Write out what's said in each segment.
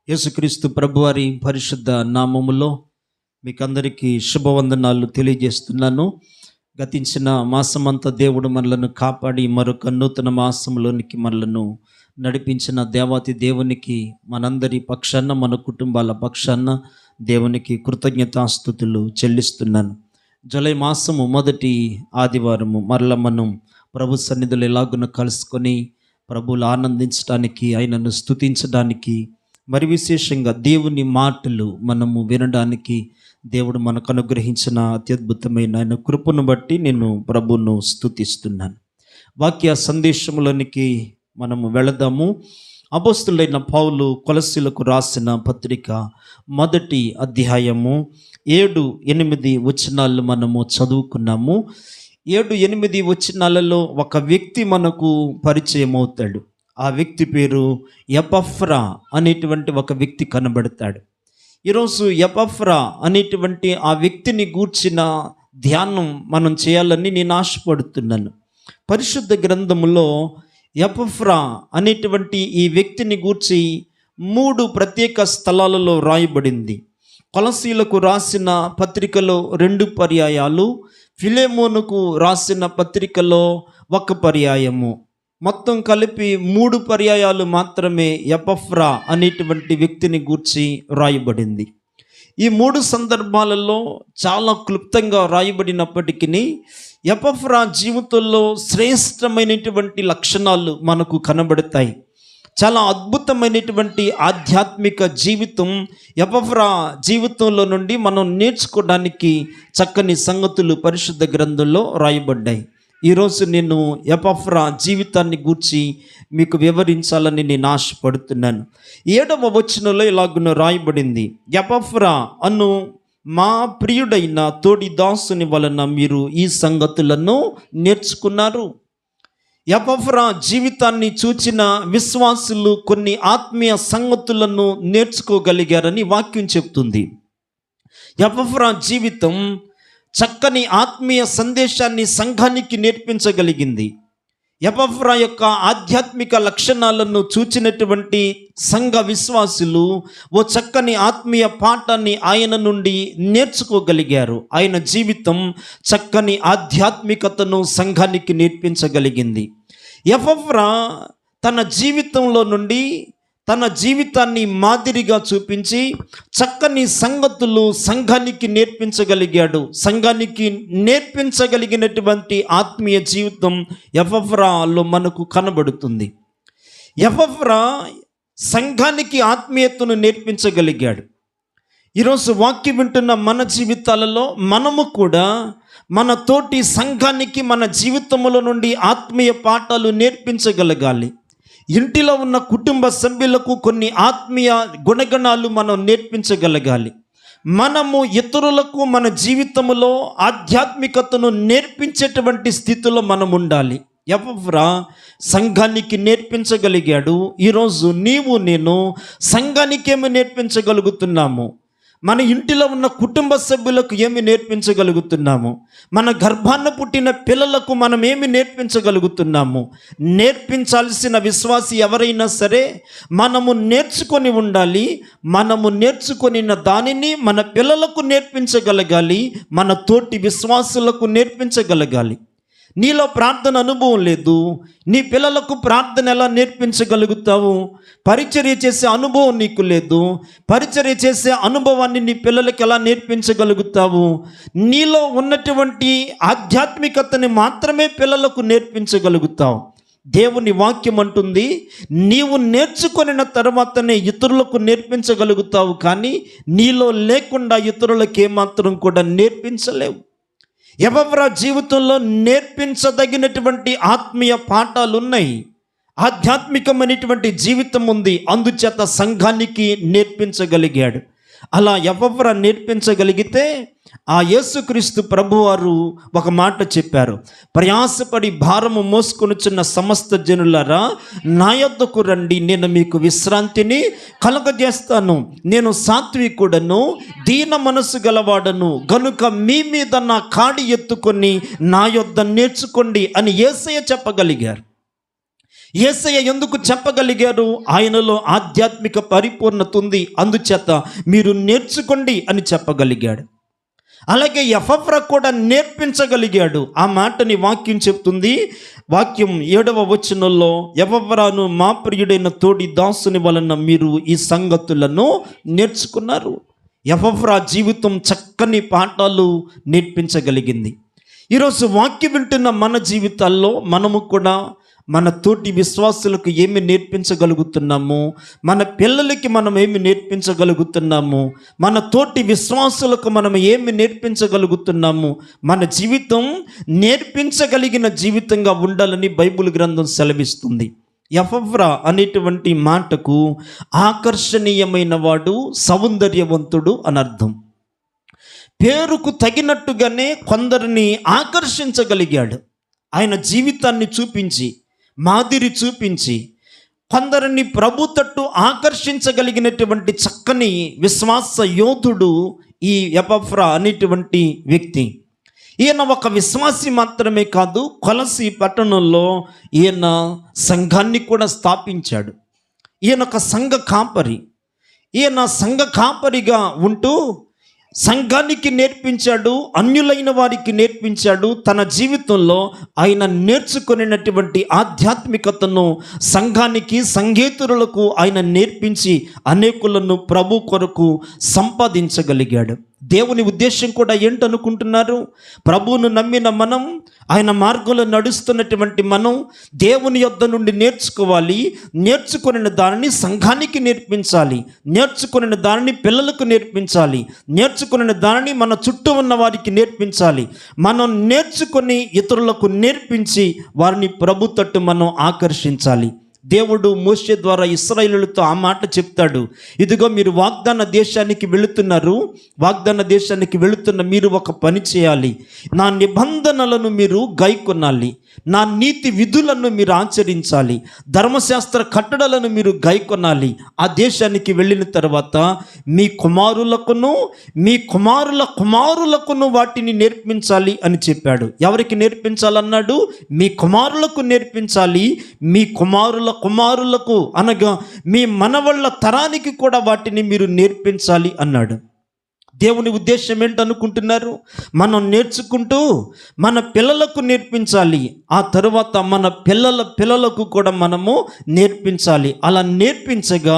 యేసుక్రీస్తు ప్రభువారి పరిశుద్ధ నామములో మీకందరికీ శుభవందనాలు తెలియజేస్తున్నాను. గతించిన మాసమంతా దేవుడు మనలను కాపాడి మరొక నూతన మాసంలోనికి మనలను నడిపించిన దేవాతి దేవునికి మనందరి పక్షాన, మన కుటుంబాల పక్షాన దేవునికి కృతజ్ఞతాస్తుతులు చెల్లిస్తున్నాను. జూలై మాసము మొదటి ఆదివారము మరల మనం ప్రభు సన్నిధులు ఎలాగున కలుసుకొని ప్రభువులు ఆనందించడానికి, ఆయనను స్తుతించడానికి, మరి విశేషంగా దేవుని మాటలు మనము వినడానికి దేవుడు మనకు అనుగ్రహించిన అత్యద్భుతమైన ఆయన కృపను బట్టి నేను ప్రభువును స్తుతిస్తున్నాను. వాక్య సందేశంలోనికి మనము వెళదాము. అపోస్తులైన పౌలు కొలస్సీలకు రాసిన పత్రిక మొదటి అధ్యాయము 7-8 వచనాలు మనము చదువుకున్నాము. 7-8 వచనాలలో ఒక వ్యక్తి మనకు పరిచయం అవుతాడు. ఆ వ్యక్తి పేరు ఎపఫ్రా అనేటువంటి ఒక వ్యక్తి కనబడతాడు. ఈరోజు ఎపఫ్రా అనేటువంటి ఆ వ్యక్తిని గూర్చిన ధ్యానం మనం చేయాలని నేను ఆశపడుతున్నాను. పరిశుద్ధ గ్రంథములో ఎపఫ్రా అనేటువంటి ఈ వ్యక్తిని గూర్చి 3 ప్రత్యేక స్థలాలలో రాయబడింది. కొలసీలకు రాసిన పత్రికలో 2 పర్యాయాలు, ఫిలెమోనుకు రాసిన పత్రికలో 1 పర్యాయము, మొత్తం కలిపి 3 పర్యాయాలు మాత్రమే ఎపఫ్రా అనేటువంటి వ్యక్తిని గూర్చి రాయబడింది. ఈ 3 సందర్భాలలో చాలా క్లుప్తంగా రాయబడినప్పటికీ ఎపఫ్రా జీవితంలో శ్రేష్టమైనటువంటి లక్షణాలు మనకు కనబడతాయి. చాలా అద్భుతమైనటువంటి ఆధ్యాత్మిక జీవితం ఎపఫ్రా జీవితంలో నుండి మనం నేర్చుకోవడానికి చక్కని సంగతులు పరిశుద్ధ గ్రంథంలో రాయబడ్డాయి. ఈరోజు నేను ఎపఫ్రా జీవితాన్ని గూర్చి మీకు వివరించాలని నేను ఆశపడుతున్నాను. 7వ వచనంలో ఇలాగున రాయబడింది, ఎపఫ్రా అను మా ప్రియుడైన తోడి దాసుని వలన మీరు ఈ సంగతులను నేర్చుకున్నారు. ఎపఫ్రా జీవితాన్ని చూచిన విశ్వాసులు కొన్ని ఆత్మీయ సంగతులను నేర్చుకోగలిగారని వాక్యం చెప్తుంది. ఎపఫ్రా జీవితం చక్కని ఆత్మీయ సందేశాన్ని సంఘానికి నేర్పించగలిగింది. ఎపఫ్రా యొక్క ఆధ్యాత్మిక లక్షణాలను చూచినటువంటి సంఘ విశ్వాసులు ఓ చక్కని ఆత్మీయ పాఠాన్ని ఆయన నుండి నేర్చుకోగలిగారు. ఆయన జీవితం చక్కని ఆధ్యాత్మికతను సంఘానికి నేర్పించగలిగింది. ఎపఫ్రా తన జీవితంలో నుండి తన జీవితాన్ని మాదిరిగా చూపించి చక్కని సంగతులు సంఘానికి నేర్పించగలిగాడు. సంఘానికి నేర్పించగలిగినటువంటి ఆత్మీయ జీవితం ఎపఫ్రాలో మనకు కనబడుతుంది. ఎపఫ్రా సంఘానికి ఆత్మీయతను నేర్పించగలిగాడు. ఈరోజు వాక్యం వింటున్న మన జీవితాలలో మనము కూడా మన తోటి సంఘానికి మన జీవితంలో నుండి ఆత్మీయ పాఠాలు నేర్పించగలగాలి. ఇంటిలో ఉన్న కుటుంబ సభ్యులకు కొన్ని ఆత్మీయ గుణగణాలు మనం నేర్పించగలగాలి. మనము ఇతరులకు మన జీవితంలో ఆధ్యాత్మికతను నేర్పించేటువంటి స్థితిలో మనం ఉండాలి. ఎపఫ్రా సంఘానికి నేర్పించగలిగాడు. ఈరోజు నీవు నేను సంఘానికి ఏమి నేర్పించగలుగుతున్నాము? మన ఇంటిలో ఉన్న కుటుంబ సభ్యులకు ఏమి నేర్పించగలుగుతున్నాము? మన గర్భాన పుట్టిన పిల్లలకు మనం ఏమి నేర్పించగలుగుతున్నాము? నేర్పించాల్సిన విశ్వాసి ఎవరైనా సరే మనము నేర్చుకొని ఉండాలి. మనము నేర్చుకొనిన దానిని మన పిల్లలకు నేర్పించగలగాలి, మన తోటి విశ్వాసులకు నేర్పించగలగాలి. నీలో ప్రార్థన అనుభవం లేదు, నీ పిల్లలకు ప్రార్థన ఎలా నేర్పించగలుగుతావు? పరిచర్య చేసే అనుభవం నీకు లేదు, పరిచర్య చేసే అనుభవాన్ని నీ పిల్లలకి ఎలా నేర్పించగలుగుతావు? నీలో ఉన్నటువంటి ఆధ్యాత్మికతని మాత్రమే పిల్లలకు నేర్పించగలుగుతావు. దేవుని వాక్యం అంటుంది, నీవు నేర్చుకొనిన తర్వాతనే ఇతరులకు నేర్పించగలుగుతావు, కానీ నీలో లేకుండా ఇతరులకు ఏమాత్రం కూడా నేర్పించలేవు. ఎపఫ్రా జీవితంలో నేర్పించదగినటువంటి ఆత్మీయ పాఠాలు ఉన్నాయి. ఆధ్యాత్మికమైనటువంటి జీవితం ఉంది, అందుచేత సంఘానికి నేర్పించగలిగాడు. అలా ఎపఫ్రా నేర్పించగలిగితే ఆ యేసుక్రీస్తు ప్రభువారు ఒక మాట చెప్పారు, ప్రయాసపడి భారము మోసుకొనుచున్న సమస్త జనులారా నా యొద్దకు రండి, నేను మీకు విశ్రాంతిని కలగజేస్తాను. నేను సాత్వికుడను, దీన మనసు గలవాడను గనుక మీ మీద నా కాడి ఎత్తుకొని నా యొద్ద నేర్చుకోండి అని యేసయ్య చెప్పగలిగారు. యేసయ్య ఎందుకు చెప్పగలిగారు? ఆయనలో ఆధ్యాత్మిక పరిపూర్ణత ఉంది, అందుచేత మీరు నేర్చుకోండి అని చెప్పగలిగాడు. అలాగే ఎపఫ్రా కూడా నేర్పించగలిగాడు. ఆ మాటని వాక్యం చెప్తుంది. వాక్యం 7వ వచనంలో, ఎపఫ్రాను మా ప్రియుడైన తోడి దాసుని వలన మీరు ఈ సంగతులను నేర్చుకున్నారు. ఎపఫ్రా జీవితం చక్కని పాఠాలు నేర్పించగలిగింది. ఈరోజు వాక్యం వింటున్న మన జీవితాల్లో మనము కూడా మన తోటి విశ్వాసులకు ఏమి నేర్పించగలుగుతున్నాము, మన పిల్లలకి మనం ఏమి నేర్పించగలుగుతున్నాము, మన తోటి విశ్వాసులకు మనం ఏమి నేర్పించగలుగుతున్నాము, మన జీవితం నేర్పించగలిగిన జీవితంగా ఉండాలని బైబిల్ గ్రంథం సెలవిస్తుంది. ఎపఫ్రా అనేటువంటి మాటకు ఆకర్షణీయమైన వాడు, సౌందర్యవంతుడు అని అర్థం. పేరుకు తగినట్టుగానే కొందరిని ఆకర్షించగలిగాడు. ఆయన జీవితాన్ని చూపించి, మాదిరి చూపించి కొందరిని ప్రభు తట్టు ఆకర్షించగలిగినటువంటి చక్కని విశ్వాస యోధుడు ఈ ఎపఫ్రా అనేటువంటి వ్యక్తి. ఈయన ఒక విశ్వాసి మాత్రమే కాదు, కొలసి పట్టణంలో ఈయన సంఘాన్ని కూడా స్థాపించాడు. ఈయన ఒక సంఘ కాపరి. ఈయన సంఘ కాపరిగా ఉంటూ సంఘానికి నేర్పించాడు, అన్యులైన వారికి నేర్పించాడు. తన జీవితంలో ఆయన నేర్చుకునేటువంటి ఆధ్యాత్మికతను సంఘానికి, సంఘేతరులకు ఆయన నేర్పించి అనేకులను ప్రభు కొరకు సంపాదించగలిగాడు. దేవుని ఉద్దేశం కూడా ఏంటనుకుంటున్నారు? ప్రభువును నమ్మిన మనం, ఆయన మార్గంలో నడుస్తున్నటువంటి మనం దేవుని యొద్ద నుండి నేర్చుకోవాలి. నేర్చుకునే దానిని సంఘానికి నేర్పించాలి, నేర్చుకునే దానిని పిల్లలకు నేర్పించాలి, నేర్చుకునే దానిని మన చుట్టూ ఉన్న వారికి నేర్పించాలి. మనం నేర్చుకొని ఇతరులకు నేర్పించి వారిని ప్రభు తట్టు మనం ఆకర్షించాలి. దేవుడు మోషే ద్వారా ఇశ్రాయేలులతో ఆ మాట చెప్తాడు. ఇదిగో మీరు వాగ్దాన దేశానికి వెళుతున్నారు, వాగ్దాన దేశానికి వెళుతున్న మీరు ఒక పని చేయాలి. నా నిబంధనలను మీరు గైకొనాలి, నా నీతి విధులను మీరు ఆచరించాలి, ధర్మశాస్త్ర కట్టడలను మీరు గైకొనాలి. ఆ దేశానికి వెళ్ళిన తర్వాత మీ కుమారులకును మీ కుమారుల కుమారులకును వాటిని నేర్పించాలి అని చెప్పాడు. ఎవరికి నేర్పించాలన్నాడు? మీ కుమారులకు నేర్పించాలి, మీ కుమారుల కుమారులకు అనగా మీ మనవళ్ళ తరానికి కూడా వాటిని మీరు నేర్పించాలి అన్నాడు. దేవుని ఉద్దేశం ఏంటనుకుంటున్నారు? మనం నేర్చుకుంటూ మన పిల్లలకు నేర్పించాలి, ఆ తరువాత మన పిల్లల పిల్లలకు కూడా మనము నేర్పించాలి. అలా నేర్పించగా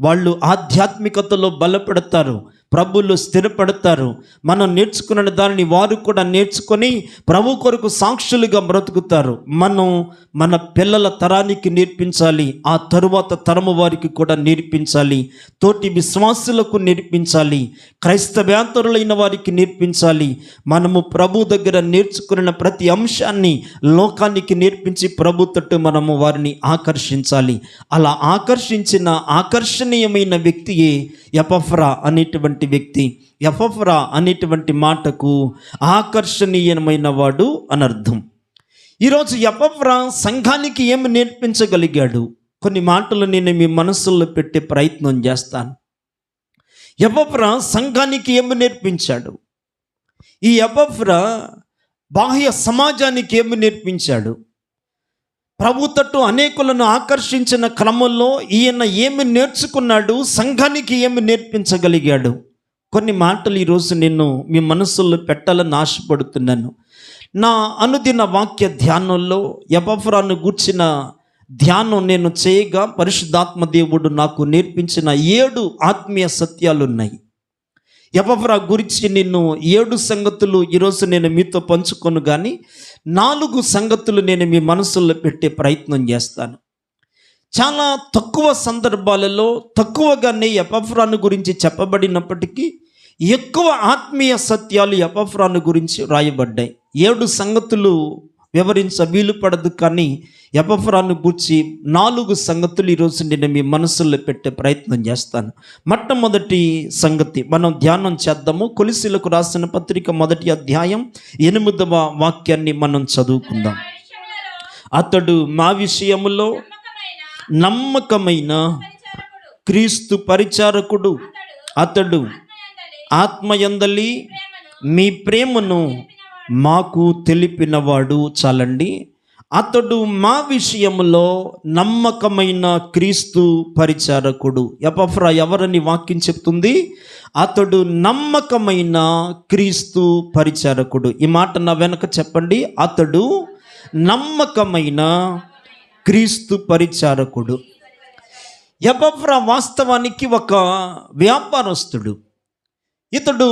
వాళ్ళు ఆధ్యాత్మికతలో బలపడతారు, ప్రభువులు స్థిరపడతారు. మనం నేర్చుకున్న దానిని వారు కూడా నేర్చుకొని ప్రభు కొరకు సాక్షులుగా బ్రతుకుతారు. మనం మన పిల్లల తరానికి నేర్పించాలి, ఆ తరువాత తరము వారికి కూడా నేర్పించాలి, తోటి విశ్వాసులకు నేర్పించాలి, క్రైస్తవేతరులైన వారికి నేర్పించాలి. మనము ప్రభు దగ్గర నేర్చుకున్న ప్రతి అంశాన్ని లోకానికి నేర్పించి ప్రభు తట్టు మనము వారిని ఆకర్షించాలి. అలా ఆకర్షించిన ఆకర్షణీయమైన వ్యక్తియే ఎపఫ్రా అనేటువంటి వ్యక్తి. ఎపఫ్రా అనేటువంటి మాటకు ఆకర్షణీయమైన వాడు అని అర్థం. ఈరోజు ఎపఫ్రా సంఘానికి ఏమి నేర్పించగలిగాడు? కొన్ని మాటలు నేను మీ మనసుల్లో పెట్టే ప్రయత్నం చేస్తాను. ఎపఫ్రా సంఘానికి ఏమి నేర్పించాడు? ఈ ఎపఫ్రా బాహ్య సమాజానికి ఏమి నేర్పించాడు? ప్రభు తట్టు అనేకులను ఆకర్షించిన క్రమంలో ఈయన ఏమి నేర్చుకున్నాడు? సంఘానికి ఏమి నేర్పించగలిగాడు? కొన్ని మాటలు ఈరోజు నేను మీ మనసుల్లో పెట్టాలని ఆశపడుతున్నాను. నా అనుదిన వాక్య ధ్యానంలో ఎపఫ్రాను గూర్చిన ధ్యానం నేను చేయగా పరిశుద్ధాత్మ దేవుడు నాకు నేర్పించిన 7 ఆత్మీయ సత్యాలు ఉన్నాయి. ఎపఫ్రా గురించి నేను 7 సంగతులు ఈరోజు నేను మీతో పంచుకొను, కానీ 4 సంగతులు నేను మీ మనసుల్లో పెట్టే ప్రయత్నం చేస్తాను. చాలా తక్కువ సందర్భాలలో తక్కువగానే ఎపఫ్రాను గురించి చెప్పబడినప్పటికీ ఎక్కువ ఆత్మీయ సత్యాలు ఎపఫ్రాను గురించి రాయబడ్డాయి. 7 సంగతులు వివరించ వీలు పడదు, కానీ ఎపఫ్రాను గురించి 4 సంగతులు ఈరోజు నేను మీ మనసుల్లో పెట్టే ప్రయత్నం చేస్తాను. మొట్టమొదటి సంగతి మనం ధ్యానం చేద్దాము. కొలస్సీయులకు రాసిన పత్రిక 1వ అధ్యాయం 8వ వాక్యాన్ని మనం చదువుకుందాం. అతడు మా విషయములో నమ్మకమైన క్రీస్తు పరిచారకుడు, అతడు ఆత్మయందలి మీ ప్రేమను మాకు తెలిపినవాడు. చాలండి. అతడు మా విషయంలో నమ్మకమైన క్రీస్తు పరిచారకుడు. ఎపఫ్రా ఎవరని వాక్యం చెప్తుంది? అతడు నమ్మకమైన క్రీస్తు పరిచారకుడు. ఈ మాట నా వెనక చెప్పండి. అతడు నమ్మకమైన క్రీస్తు పరిచారకుడు. ఎపఫ్రా వాస్తవానికి ఒక వ్యాపారస్తుడు. ఇతడు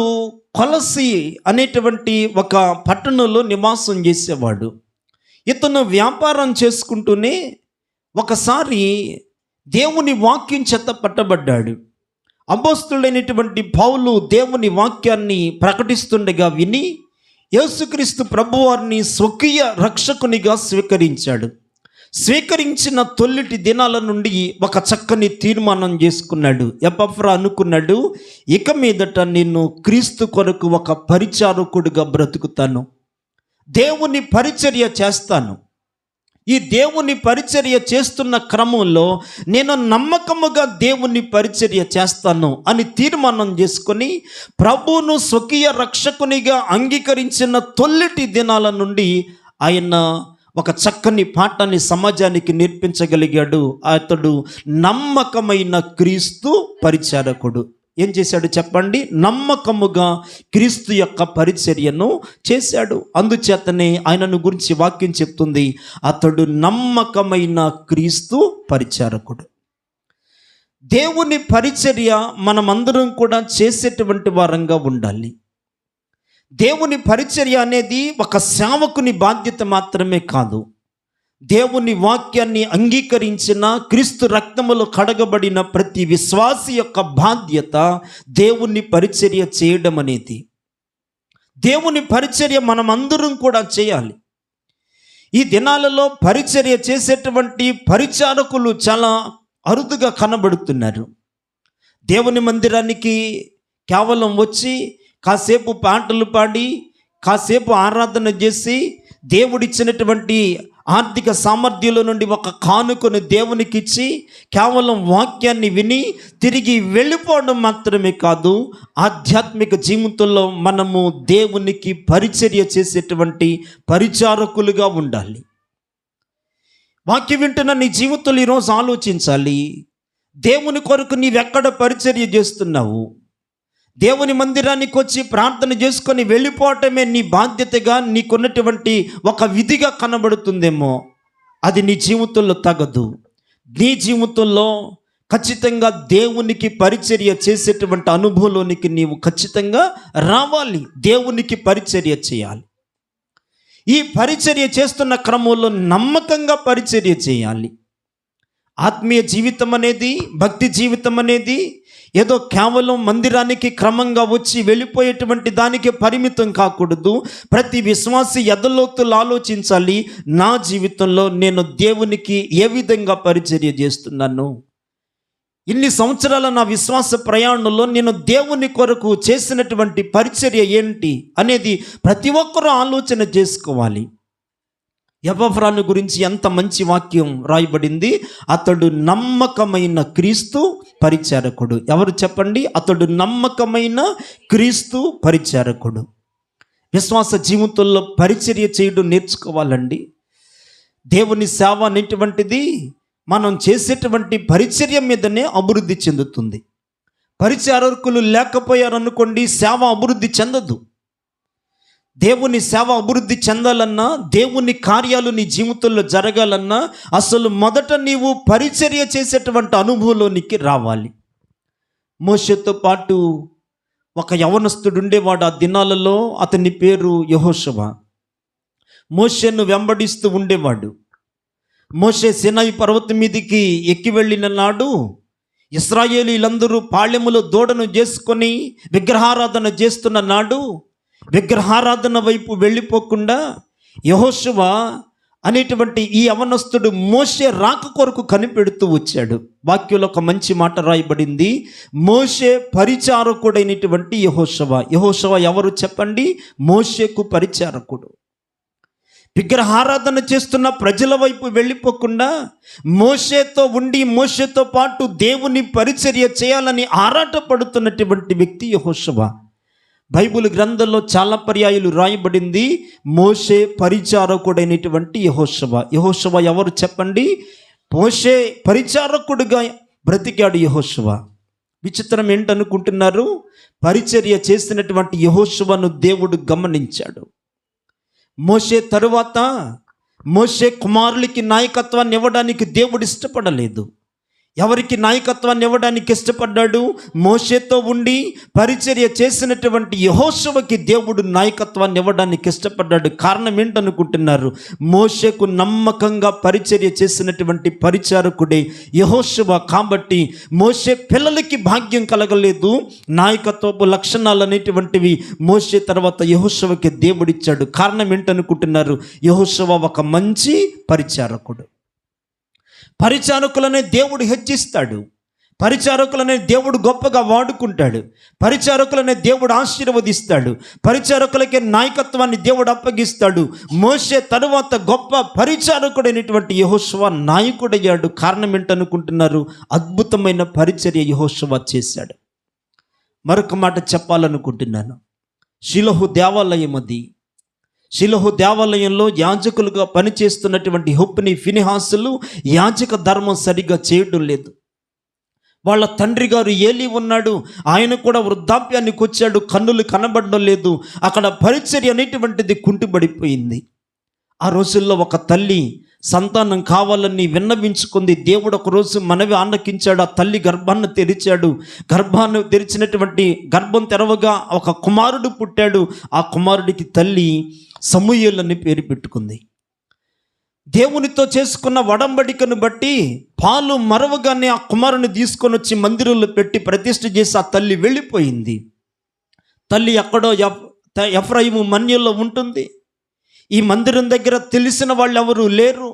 కొలసి అనేటువంటి ఒక పట్టణంలో నివాసం చేసేవాడు. ఇతను వ్యాపారం చేసుకుంటూనే ఒకసారి దేవుని వాక్యం చేత పట్టబడ్డాడు. అపోస్తలుడైనటువంటి పౌలు దేవుని వాక్యాన్ని ప్రకటిస్తుండగా విని యేసుక్రీస్తు ప్రభువారిని స్వకీయ రక్షకునిగా స్వీకరించాడు. స్వీకరించిన తొలిటి దినాల నుండి ఒక చక్కని తీర్మానం చేసుకున్నాడు. ఎపఫ్రా అనుకున్నాడు, ఇక మీదట నేను క్రీస్తు కొరకు ఒక పరిచారకుడిగా బ్రతుకుతాను, దేవుని పరిచర్య చేస్తాను. ఈ దేవుని పరిచర్య చేస్తున్న క్రమంలో నేను నమ్మకముగా దేవుని పరిచర్య చేస్తాను అని తీర్మానం చేసుకొని ప్రభువును స్వకీయ రక్షకునిగా అంగీకరించిన తొలిటి దినాల నుండి ఆయన ఒక చక్కని పాఠాన్ని సమాజానికి నేర్పించగలిగాడు. అతడు నమ్మకమైన క్రీస్తు పరిచారకుడు. ఏం చేశాడు చెప్పండి? నమ్మకముగా క్రీస్తు యొక్క పరిచర్యను చేశాడు. అందుచేతనే ఆయనను గురించి వాక్యం చెప్తుంది, అతడు నమ్మకమైన క్రీస్తు పరిచారకుడు. దేవుని పరిచర్య మనమందరం కూడా చేసేటువంటి వారంగా ఉండాలి. దేవుని పరిచర్య అనేది ఒక సేవకుని బాధ్యత మాత్రమే కాదు. దేవుని వాక్యాన్ని అంగీకరించిన, క్రీస్తు రక్తములో కడగబడిన ప్రతి విశ్వాసి యొక్క బాధ్యత దేవుని పరిచర్య చేయడం అనేది. దేవుని పరిచర్య మనమందరం కూడా చేయాలి. ఈ దినాలలో పరిచర్య చేసేటువంటి పరిచారకులు చాలా అరుదుగా కనబడుతున్నారు. దేవుని మందిరానికి కేవలం వచ్చి కాసేపు పాటలు పాడి, కాసేపు ఆరాధన చేసి, దేవుడిచ్చినటువంటి ఆర్థిక సామర్థ్యంలో నుండి ఒక కానుకను దేవునికి ఇచ్చి కేవలం వాక్యాన్ని విని తిరిగి వెళ్ళిపోవడం మాత్రమే కాదు, ఆధ్యాత్మిక జీవితంలో మనము దేవునికి పరిచర్య చేసేటువంటి పరిచారకులుగా ఉండాలి. వాక్యం వింటున్న నీ జీవితంలో ఈరోజు ఆలోచించాలి, దేవుని కొరకు నీవెక్కడ పరిచర్య చేస్తున్నావు? దేవుని మందిరానికి వచ్చి ప్రార్థన చేసుకొని వెళ్ళిపోవటమే నీ బాధ్యతగా నీకున్నటువంటి ఒక విధిగా కనబడుతుందేమో. అది నీ జీవితంలో తగదు. నీ జీవితంలో ఖచ్చితంగా దేవునికి పరిచర్య చేసేటువంటి అనుభవంలోనికి నీవు ఖచ్చితంగా రావాలి. దేవునికి పరిచర్య చేయాలి. ఈ పరిచర్య చేస్తున్న క్రమంలో నమ్మకంగా పరిచర్య చేయాలి. ఆత్మీయ జీవితం అనేది, భక్తి జీవితం అనేది ఏదో కేవలం మందిరానికి క్రమంగా వచ్చి వెళ్ళిపోయేటువంటి దానికి పరిమితం కాకూడదు. ప్రతి విశ్వాసి ఎదలోతులు ఆలోచించాలి, నా జీవితంలో నేను దేవునికి ఏ విధంగా పరిచర్య చేస్తున్నాను? ఇన్ని సంవత్సరాల నా విశ్వాస ప్రయాణంలో నేను దేవుని కొరకు చేసినటువంటి పరిచర్య ఏంటి అనేది ప్రతి ఒక్కరూ ఆలోచన చేసుకోవాలి. ఎపఫ్రాను గురించి ఎంత మంచి వాక్యం రాయబడింది. అతడు నమ్మకమైన క్రీస్తు పరిచారకుడు. ఎవరు చెప్పండి? అతడు నమ్మకమైన క్రీస్తు పరిచారకుడు. విశ్వాస జీవితంలో పరిచర్య చేయడం నేర్చుకోవాలండి. దేవుని సేవ అనేటువంటిది మనం చేసేటువంటి పరిచర్య మీదనే అభివృద్ధి చెందుతుంది. పరిచారకులు లేకపోయారనుకోండి, సేవ అభివృద్ధి చెందదు. దేవుని సేవ అభివృద్ధి చెందాలన్నా, దేవుని కార్యాలు నీ జీవితంలో జరగాలన్నా అసలు మొదట నీవు పరిచర్య చేసేటువంటి అనుభవంలోనికి రావాలి. మోషేతో పాటు ఒక యవనస్తుడు ఉండేవాడు ఆ దినాలలో. అతని పేరు యెహోషువ. మోషేను వెంబడిస్తూ ఉండేవాడు. మోషే సీనాయి పర్వతం మీదికి ఎక్కి వెళ్ళిన నాడు ఇశ్రాయేలీలందరూ పాళెములో దూడను చేసుకొని విగ్రహారాధన చేస్తున్న నాడు విగ్రహారాధన వైపు వెళ్ళిపోకుండా యెహోషువ అనేటువంటి ఈ యవనస్తుడు మోషే రాక కొరకు కనిపెడుతూ వచ్చాడు. వాక్యంలో ఒక మంచి మాట రాయబడింది, మోషే పరిచారకుడైనటువంటి యెహోషువ. యెహోషువ ఎవరు చెప్పండి? మోషేకు పరిచారకుడు. విగ్రహారాధన చేస్తున్న ప్రజల వైపు వెళ్ళిపోకుండా మోషేతో ఉండి మోషేతో పాటు దేవుని పరిచర్య చేయాలని ఆరాటపడుతున్నటువంటి వ్యక్తి యెహోషువ. బైబిల్ గ్రంథంలో చాలా పర్యాయాలు రాయబడింది మోషే పరిచారకుడైనటువంటి యెహోషువ. యెహోషువ ఎవరు చెప్పండి? మోషే పరిచారకుడుగా బ్రతికాడు యెహోషువ. విచిత్రం ఏంటనుకుంటున్నారు? పరిచర్య చేసినటువంటి యెహోషువను దేవుడు గమనించాడు. మోషే తరువాత మోషే కుమారులకి నాయకత్వాన్ని ఇవ్వడానికి దేవుడు ఇష్టపడలేదు. ఎవరికి నాయకత్వాన్ని ఇవ్వడానికి ఇష్టపడ్డాడు? మోషేతో ఉండి పరిచర్య చేసినటువంటి యెహోషువకి దేవుడు నాయకత్వాన్ని ఇవ్వడానికి ఇష్టపడ్డాడు. కారణం ఏంటనుకుంటున్నారు? మోషేకు నమ్మకంగా పరిచర్య చేసినటువంటి పరిచారకుడే యెహోషువ. కాబట్టి మోషే పిల్లలకి భాగ్యం కలగలేదు. నాయకత్వపు లక్షణాలు అనేటువంటివి మోషే తర్వాత యెహోషువకి దేవుడిచ్చాడు. కారణం ఏంటనుకుంటున్నారు? యెహోషువ ఒక మంచి పరిచారకుడు. పరిచారకులనే దేవుడు హెచ్చిస్తాడు. పరిచారకులనే దేవుడు గొప్పగా వాడుకుంటాడు. పరిచారకులనే దేవుడు ఆశీర్వదిస్తాడు. పరిచారకులకే నాయకత్వాన్ని దేవుడు అప్పగిస్తాడు. మోషే తరువాత గొప్ప పరిచారకుడైనటువంటి యెహోషువ నాయకుడయ్యాడు. కారణం ఏంటనుకుంటున్నారు? అద్భుతమైన పరిచర్య యెహోషువ చేశాడు. మరొక మాట చెప్పాలనుకుంటున్నాను. షిలోహు దేవాలయం అది. షిలోహు దేవాలయంలో యాజకులుగా పనిచేస్తున్నటువంటి హొఫ్నీ, ఫీనెహాసులు యాజక ధర్మం సరిగ్గా చేయడం లేదు. వాళ్ళ తండ్రి గారు ఏలీ ఉన్నాడు, ఆయన కూడా వృద్ధాప్యానికి వచ్చాడు, కన్నులు కనబడడం లేదు. అక్కడ పరిచర్య అనేటువంటిది కుంటుబడిపోయింది. ఆ రోజుల్లో ఒక తల్లి సంతానం కావాలని విన్నవించుకుంది. దేవుడు ఒకరోజు మనవి ఆలకించాడు. ఆ తల్లి గర్భాన్ని తెరిచాడు. గర్భాన్ని తెరిచినటువంటి గర్భం తెరవగా ఒక కుమారుడు పుట్టాడు. ఆ కుమారుడికి తల్లి సమూయేలు అని పేరు పెట్టుకుంది. దేవునితో చేసుకున్న వడంబడికను బట్టి పాలు మరవగానే ఆ కుమారుని తీసుకొని వచ్చి మందిరంలో పెట్టి ప్రతిష్ఠ చేసి ఆ తల్లి వెళ్ళిపోయింది. తల్లి ఎక్కడో ఎఫ్రాయిము మన్యంలో ఉంటుంది. ఈ మందిరం దగ్గర తెలిసిన వాళ్ళు ఎవరు లేరు.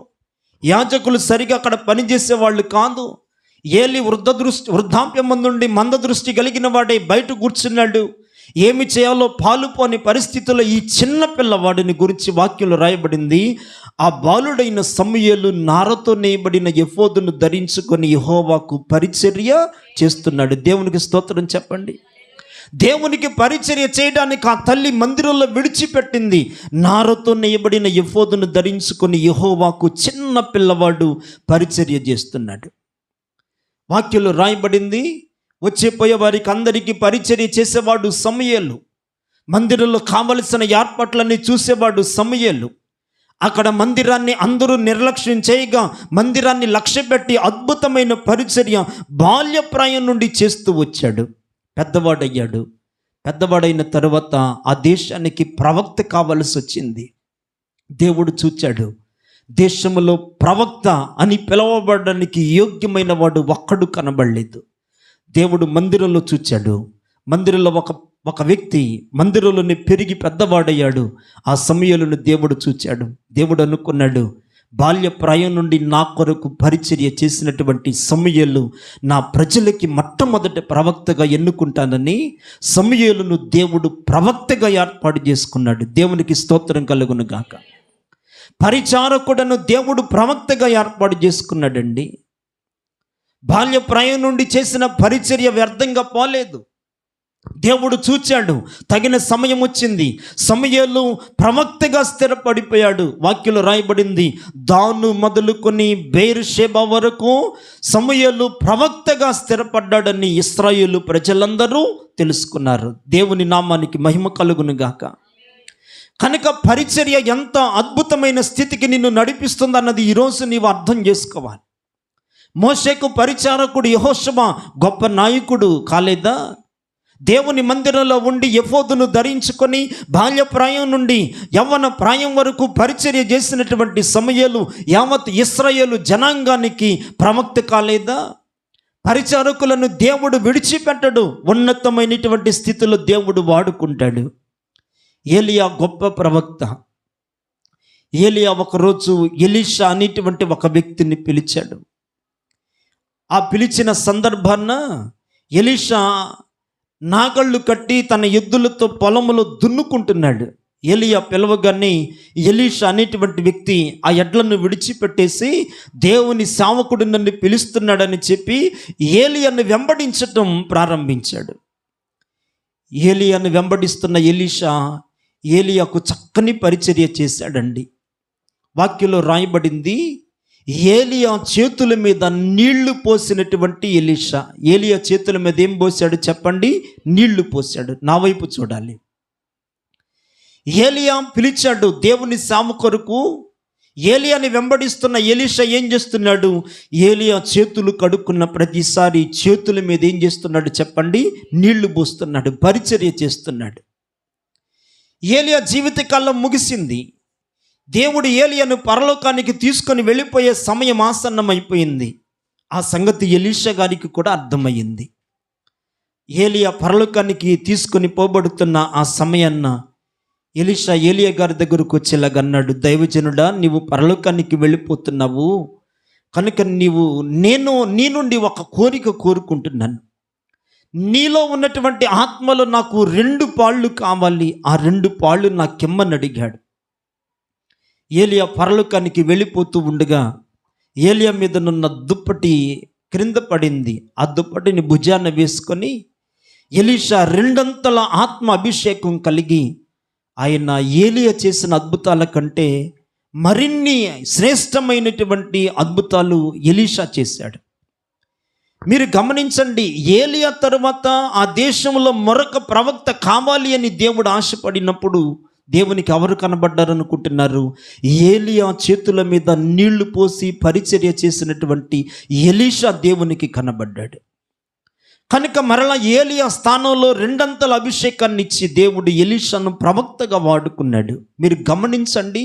యాజకులు సరిగా అక్కడ పనిచేసే వాళ్ళు కాదు. ఏలి వృద్ధాప్యం నుండి మంద దృష్టి కలిగిన వాడే బయట కూర్చున్నాడు. ఏమి చేయాలో పాలుపోని పరిస్థితుల్లో ఈ చిన్న పిల్లవాడిని గురించి వాక్యంలో రాయబడింది. ఆ బాలుడైన సమూయేలు నారతో నేయబడిన ఎఫోదును ధరించుకొని యెహోవాకు పరిచర్య చేస్తున్నాడు. దేవునికి స్తోత్రం చెప్పండి. దేవునికి పరిచర్య చేయడానికి ఆ తల్లి మందిరంలో విడిచిపెట్టింది. నారతో నేయబడిన ఎఫోదును ధరించుకొని యెహోవాకు చిన్న పిల్లవాడు పరిచర్య చేస్తున్నాడు. వాక్యంలో రాయబడింది, వచ్చేపోయే వారికి అందరికీ పరిచర్య చేసేవాడు సమూయేలు. మందిరంలో కావలసిన ఏర్పాట్లన్నీ చూసేవాడు సమూయేలు. అక్కడ మందిరాన్ని అందరూ నిర్లక్ష్యం చేయగా మందిరాన్ని లక్ష్యపెట్టి అద్భుతమైన పరిచర్య బాల్యప్రాయం నుండి చేస్తూ వచ్చాడు. పెద్దవాడయ్యాడు. పెద్దవాడైన తరువాత ఆ దేశానికి ప్రవక్త కావలసి వచ్చింది. దేవుడు చూచాడు, దేశంలో ప్రవక్త అని పిలవబడడానికి యోగ్యమైన వాడు ఒక్కడు కనబడలేదు. దేవుడు మందిరంలో చూచాడు. మందిరంలో ఒక వ్యక్తి మందిరంలోనే పెరిగి పెద్దవాడయ్యాడు. ఆ సమూయేలును దేవుడు చూచాడు. దేవుడు అనుకున్నాడు, బాల్యప్రాయం నుండి నా కొరకు పరిచర్య చేసినటువంటి సమూయేలు నా ప్రజలకి మొట్టమొదటి ప్రవక్తగా ఎన్నుకుంటానని సమూయేలును దేవుడు ప్రవక్తగా ఏర్పాటు చేసుకున్నాడు. దేవునికి స్తోత్రం కలుగును గాక. పరిచారకుడను దేవుడు ప్రవక్తగా ఏర్పాటు చేసుకున్నాడండి. బాల్యప్రాయం నుండి చేసిన పరిచర్య వ్యర్థంగా పోలేదు. దేవుడు చూచాడు, తగిన సమయం వచ్చింది. సమూయేలు ప్రవక్తగా స్థిరపడిపోయాడు. వాక్యంలో రాయబడింది, దాను మొదలుకొని బెయేర్షెబా వరకు సమూయేలు ప్రవక్తగా స్థిరపడ్డాడని ఇశ్రాయేలు ప్రజలందరూ తెలుసుకున్నారు. దేవుని నామానికి మహిమ కలుగును గాక. కనుక పరిచర్య ఎంత అద్భుతమైన స్థితికి నిన్ను నడిపిస్తుందన్నది ఈరోజు నీవు అర్థం చేసుకోవాలి. మోషేకు పరిచారకుడు యెహోషువ గొప్ప నాయకుడు కాలేదా? దేవుని మందిరంలో ఉండి ఎఫోదును ధరించుకొని బాల్యప్రాయం నుండి యవ్వన ప్రాయం వరకు పరిచర్య చేసినటువంటి సమూయేలు యావత్ ఇశ్రాయేలు జనాంగానికి ప్రవక్త కాలేదా? పరిచారకులను దేవుడు విడిచిపెట్టడు. ఉన్నతమైనటువంటి స్థితిలో దేవుడు వాడుకుంటాడు. ఏలియా గొప్ప ప్రవక్త. ఏలియా ఒకరోజు ఎలీషా అనేటువంటి ఒక వ్యక్తిని పిలిచాడు. ఆ పిలిచిన సందర్భాన ఎలీషా నాగళ్ళు కట్టి తన ఎద్దులతో పొలములో దున్నుకుంటున్నాడు. ఏలియా పిలవగానే ఎలీషా అనేటువంటి వ్యక్తి ఆ ఎడ్లను విడిచిపెట్టేసి దేవుని సేవకుడు నన్ను పిలుస్తున్నాడని చెప్పి ఏలియాను వెంబడించటం ప్రారంభించాడు. ఏలియాను వెంబడిస్తున్న ఎలీషా ఏలియాకు చక్కని పరిచర్య చేశాడండి. వాక్యంలో రాయబడింది, ఏలియా చేతుల మీద నీళ్లు పోసినటువంటి ఎలీషా. ఏలియా చేతుల మీద ఏం పోసాడు చెప్పండి? నీళ్లు పోసాడు. నా వైపు చూడాలి. ఏలియా పిలిచాడు దేవుని సేవకులకు. ఏలియాని వెంబడిస్తున్న ఎలీషా ఏం చేస్తున్నాడు? ఏలియా చేతులు కడుక్కున్న ప్రతిసారి చేతుల మీద ఏం చేస్తున్నాడు చెప్పండి? నీళ్లు పోస్తున్నాడు, పరిచర్య చేస్తున్నాడు. ఏలియా జీవితకాలం ముగిసింది. దేవుడు ఏలియాను పరలోకానికి తీసుకొని వెళ్ళిపోయే సమయం ఆసన్నమైపోయింది. ఆ సంగతి ఎలీషా గారికి కూడా అర్థమయ్యింది. ఏలియా పరలోకానికి తీసుకొని పోబడుతున్న ఆ సమయాన్న ఎలీషా ఏలియా గారి దగ్గరకు వచ్చేలాగన్నాడు, దైవజనుడా, నీవు పరలోకానికి వెళ్ళిపోతున్నావు కనుక నేను నీ నుండి ఒక కోరిక కోరుకుంటున్నాను. నీలో ఉన్నటువంటి ఆత్మలో నాకు 2 పాళ్ళు కావాలి, ఆ 2 పాళ్ళు నాకిమ్మని అడిగాడు. ఏలియా పరలోకానికి వెళ్ళిపోతూ ఉండగా ఏలియా మీదనున్న దుప్పటి క్రింద పడింది. ఆ దుప్పటిని భుజాన వేసుకొని ఎలీషా 2 ఆత్మ అభిషేకం కలిగి ఆయన ఏలియా చేసిన అద్భుతాల కంటే మరిన్ని శ్రేష్టమైనటువంటి అద్భుతాలు ఎలీషా చేశాడు. మీరు గమనించండి, ఏలియా తరువాత ఆ దేశంలో మరొక ప్రవక్త కావాలి అని దేవుడు ఆశపడినప్పుడు దేవునికి ఎవరు కనబడ్డారు అనుకుంటున్నారు? ఏలియా చేతుల మీద నీళ్లు పోసి పరిచర్య చేసినటువంటి ఎలీషా దేవునికి కనబడ్డాడు. కనుక మరలా ఏలియా స్థానంలో 2 అభిషేకాన్ని ఇచ్చి దేవుడు ఎలీషాను ప్రవక్తగా వాడుకున్నాడు. మీరు గమనించండి,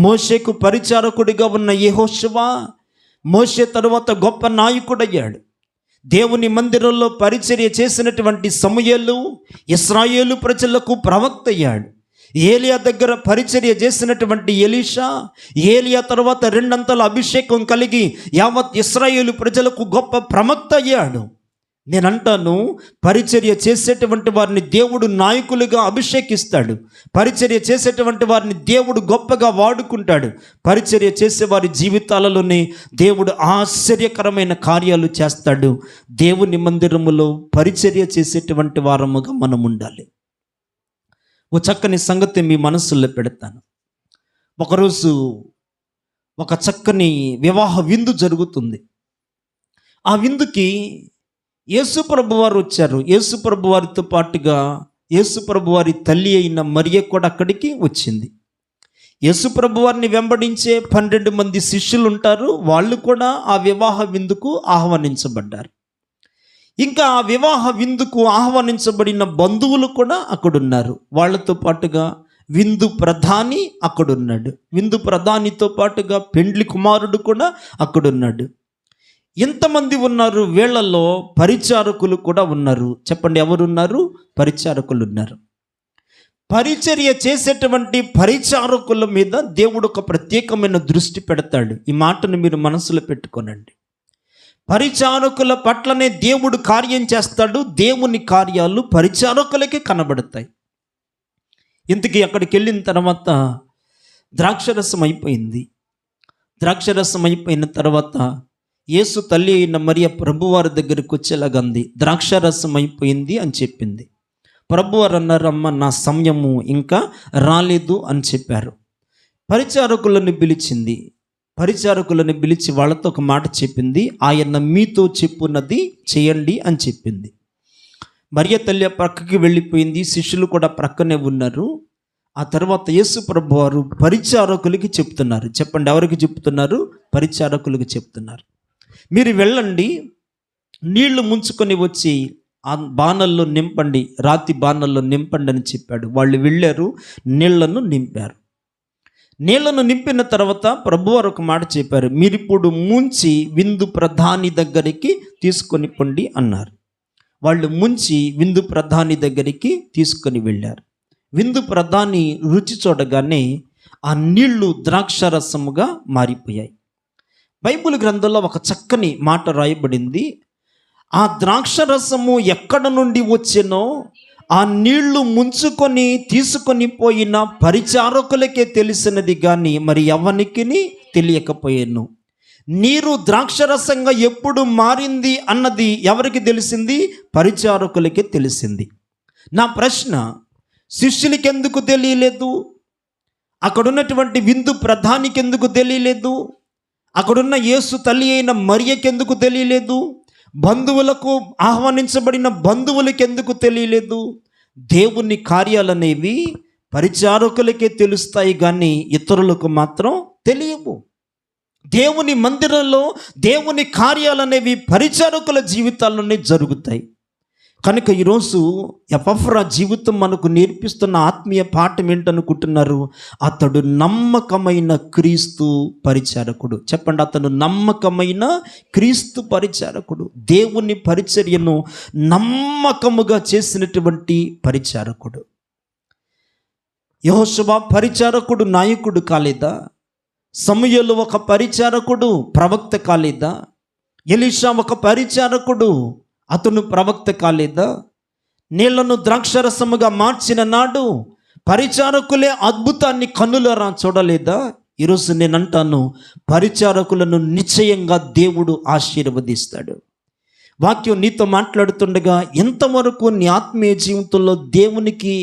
మోషేకు పరిచారకుడిగా ఉన్న యెహోషువ మోషే తరువాత గొప్ప నాయకుడయ్యాడు. దేవుని మందిరంలో పరిచర్య చేసినటువంటి సమూయేలు ఇశ్రాయేలు ప్రజలకు ప్రవక్త అయ్యాడు. ఏలియా దగ్గర పరిచర్య చేసినటువంటి ఎలీషా ఏలియా తర్వాత 2 అభిషేకం కలిగి యావత్ ఇశ్రాయేలు ప్రజలకు గొప్ప ప్రవక్త అయ్యాడు. నేనంటాను, పరిచర్య చేసేటువంటి వారిని దేవుడు నాయకులుగా అభిషేకిస్తాడు. పరిచర్య చేసేటువంటి వారిని దేవుడు గొప్పగా వాడుకుంటాడు. పరిచర్య చేసేవారి జీవితాలలోనే దేవుడు ఆశ్చర్యకరమైన కార్యాలు చేస్తాడు. దేవుని మందిరములో పరిచర్య చేసేటువంటి వారముగా మనం ఉండాలి. ఓ చక్కని సంగతి మీ మనసులో పెడతాను. ఒకరోజు ఒక చక్కని వివాహ విందు జరుగుతుంది. ఆ విందుకి యేసుప్రభు వారు వచ్చారు. యేసుప్రభు వారితో పాటుగా యేసుప్రభు వారి తల్లి అయిన మరియ కూడా అక్కడికి వచ్చింది. యేసుప్రభు వారిని వెంబడించే 12 మంది శిష్యులు ఉంటారు. వాళ్ళు కూడా ఆ వివాహ విందుకు ఆహ్వానించబడ్డారు. ఇంకా ఆ వివాహ విందుకు ఆహ్వానించబడిన బంధువులు కూడా అక్కడున్నారు. వాళ్ళతో పాటుగా విందు ప్రధాని అక్కడున్నాడు. విందు ప్రధానితో పాటుగా పెండ్లి కుమారుడు కూడా అక్కడున్నాడు. ఎంతమంది ఉన్నారు? వీళ్ళల్లో పరిచారకులు కూడా ఉన్నారు. చెప్పండి, ఎవరున్నారు? పరిచారకులు ఉన్నారు. పరిచర్య చేసేటువంటి పరిచారకుల మీద దేవుడు ఒక ప్రత్యేకమైన దృష్టి పెడతాడు. ఈ మాటను మీరు మనసులో పెట్టుకోనండి. పరిచారకుల పట్లనే దేవుడు కార్యం చేస్తాడు. దేవుని కార్యాలు పరిచారకులకి కనబడతాయి. ఇంతకీ అక్కడికి వెళ్ళిన తర్వాత ద్రాక్షరసం అయిపోయింది. ద్రాక్షరసం అయిపోయిన తర్వాత యేసు తల్లి అయిన మరియ ప్రభువారి దగ్గరికి వచ్చేలాగంది. ద్రాక్షరసం అయిపోయింది అని చెప్పింది. ప్రభువారు అన్నారు, అమ్మ నా సమయము ఇంకా రాలేదు అని చెప్పారు. పరిచారకులను పిలిచి వాళ్ళతో ఒక మాట చెప్పింది. ఆయన మీతో చెప్పున్నది చేయండి అని చెప్పింది. మరియ తల్లి ప్రక్కకి వెళ్ళిపోయింది. శిష్యులు కూడా ప్రక్కనే ఉన్నారు. ఆ తర్వాత యేసు ప్రభువారు పరిచారకులకి చెప్తున్నారు. చెప్పండి, ఎవరికి చెప్తున్నారు? పరిచారకులకి చెప్తున్నారు. మీరు వెళ్ళండి, నీళ్లు ముంచుకొని వచ్చి ఆ బాణల్లో నింపండి, రాతి బాణల్లో నింపండి అని చెప్పాడు. వాళ్ళు వెళ్ళారు, నీళ్లను నింపారు. నీళ్లను నింపిన తర్వాత ప్రభువారు ఒక మాట చెప్పారు, మీరిప్పుడు ముంచి విందు ప్రధాని దగ్గరికి తీసుకొని పొండి అన్నారు. వాళ్ళు ముంచి విందు ప్రధాని దగ్గరికి తీసుకొని వెళ్ళారు. విందు ప్రధాని రుచి చూడగానే ఆ నీళ్లు ద్రాక్షరసముగా మారిపోయాయి. బైబిల్ గ్రంథంలో ఒక చక్కని మాట రాయబడింది. ఆ ద్రాక్షరసము ఎక్కడ నుండి వచ్చెనో ఆ నీళ్లు ముంచుకొని తీసుకొని పోయిన పరిచారకులకే తెలిసినది కానీ మరి ఎవరికి తెలియకపోయాను. నీరు ద్రాక్షరసంగా ఎప్పుడు మారింది అన్నది ఎవరికి తెలిసింది? పరిచారకులకే తెలిసింది. నా ప్రశ్న, శిష్యులకి ఎందుకు తెలియలేదు? అక్కడున్నటువంటి విందు ప్రధానికి ఎందుకు తెలియలేదు? అక్కడున్న యేసు తల్లి అయిన మరియకి ఎందుకు తెలియలేదు? బంధువులకు ఆహ్వానించబడిన బంధువులకి ఎందుకు తెలియలేదు? దేవుని కార్యాలనేవి పరిచారకులకే తెలుస్తాయి కానీ ఇతరులకు మాత్రం తెలియవు. దేవుని మందిరంలో దేవుని కార్యాలనేవి పరిచారకుల జీవితాల్లోనే జరుగుతాయి. కనుక ఈరోజు ఎపఫ్రా జీవితం మనకు నేర్పిస్తున్న ఆత్మీయ పాఠం ఏంటనుకుంటున్నారు? అతడు నమ్మకమైన క్రీస్తు పరిచారకుడు. చెప్పండి, అతను నమ్మకమైన క్రీస్తు పరిచారకుడు. దేవుని పరిచర్యను నమ్మకముగా చేసినటువంటి పరిచారకుడు. యెహోషువ పరిచారకుడు నాయకుడు కాలేదా? సమూయేలు ఒక పరిచారకుడు ప్రవక్త కాలేదా? ఎలీషా ఒక పరిచారకుడు, అతను ప్రవక్త కాలేదా? నీళ్లను ద్రాక్షరసముగా మార్చిన నాడు పరిచారకులే అద్భుతాన్ని కన్నులరా చూడలేదా? ఈరోజు నేను అంటాను, పరిచారకులను నిశ్చయంగా దేవుడు ఆశీర్వదిస్తాడు. వాక్యం నీతో మాట్లాడుతుండగా ఎంతవరకు నీ ఆత్మీయ జీవితంలో దేవునికి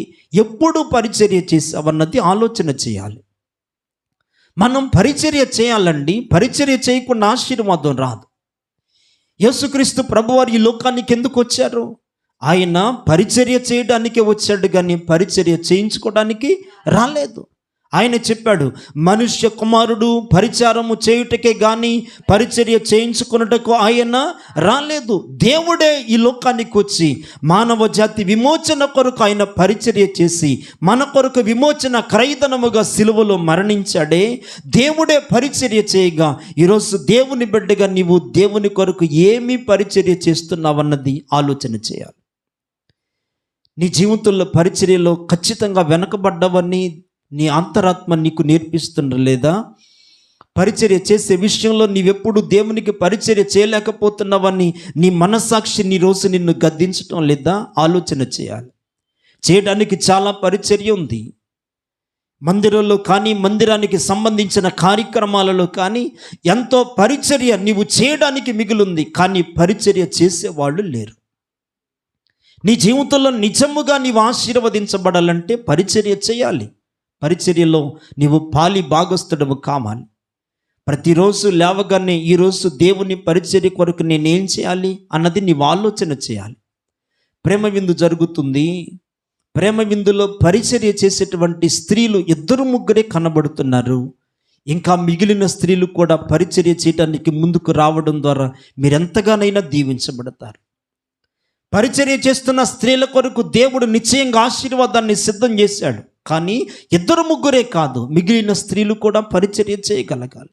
ఎప్పుడు పరిచర్య చేసావన్నది ఆలోచన చేయాలి. మనం పరిచర్య చేయాలండి. పరిచర్య చేయకుండా ఆశీర్వాదం రాదు. యేసుక్రీస్తు ప్రభువారు ఈ లోకానికి ఎందుకు వచ్చారు? ఆయన పరిచర్య చేయడానికే వచ్చాడు కానీ పరిచర్య చేయించుకోవడానికి రాలేదు. ఆయన చెప్పాడు, మనుష్య కుమారుడు పరిచారము చేయుటకే కానీ పరిచర్య చేయించుకున్నటకు ఆయన రాలేదు. దేవుడే ఈ లోకానికి వచ్చి మానవ జాతి విమోచన కొరకు ఆయన పరిచర్య చేసి మన కొరకు విమోచన క్రయధనముగా సిలువలో మరణించాడే. దేవుడే పరిచర్య చేయగా ఈరోజు దేవుని బిడ్డగా నీవు దేవుని కొరకు ఏమి పరిచర్య చేస్తున్నావన్నది ఆలోచన చేయాలి. నీ జీవితంలో పరిచర్యలో ఖచ్చితంగా వెనకబడ్డవని నీ అంతరాత్మ నీకు నేర్పిస్తుండ లేదా? పరిచర్య చేసే విషయంలో నీవెప్పుడు దేవునికి పరిచర్య చేయలేకపోతున్నావని నీ మనస్సాక్షి నీ రోజు నిన్ను గద్దించటం లేదా? ఆలోచన చేయాలి. చేయడానికి చాలా పరిచర్య ఉంది. మందిరంలో కానీ మందిరానికి సంబంధించిన కార్యక్రమాలలో కానీ ఎంతో పరిచర్య నీవు చేయడానికి మిగిలింది, కానీ పరిచర్య చేసేవాళ్ళు లేరు. నీ జీవితంలో నిజముగా నీవు ఆశీర్వదించబడాలంటే పరిచర్య చేయాలి. పరిచర్యలో నీవు పాలి భాగస్థుడవు కావాలి. ప్రతిరోజు లేవగానే ఈరోజు దేవుని పరిచర్య కొరకు నేనేం చేయాలి అన్నది నీవు ఆలోచన చేయాలి. ప్రేమ విందు జరుగుతుంది. ప్రేమ విందులో పరిచర్య చేసేటువంటి స్త్రీలు 2-3 కనబడుతున్నారు. ఇంకా మిగిలిన స్త్రీలు కూడా పరిచర్య చేయడానికి ముందుకు రావడం ద్వారా మీరెంతగానైనా దీవించబడతారు. పరిచర్య చేస్తున్న స్త్రీల కొరకు దేవుడు నిశ్చయంగా ఆశీర్వాదాన్ని సిద్ధం చేశాడు. కానీ 2-3 కాదు, మిగిలిన స్త్రీలు కూడా పరిచర్య చేయగలగాలి.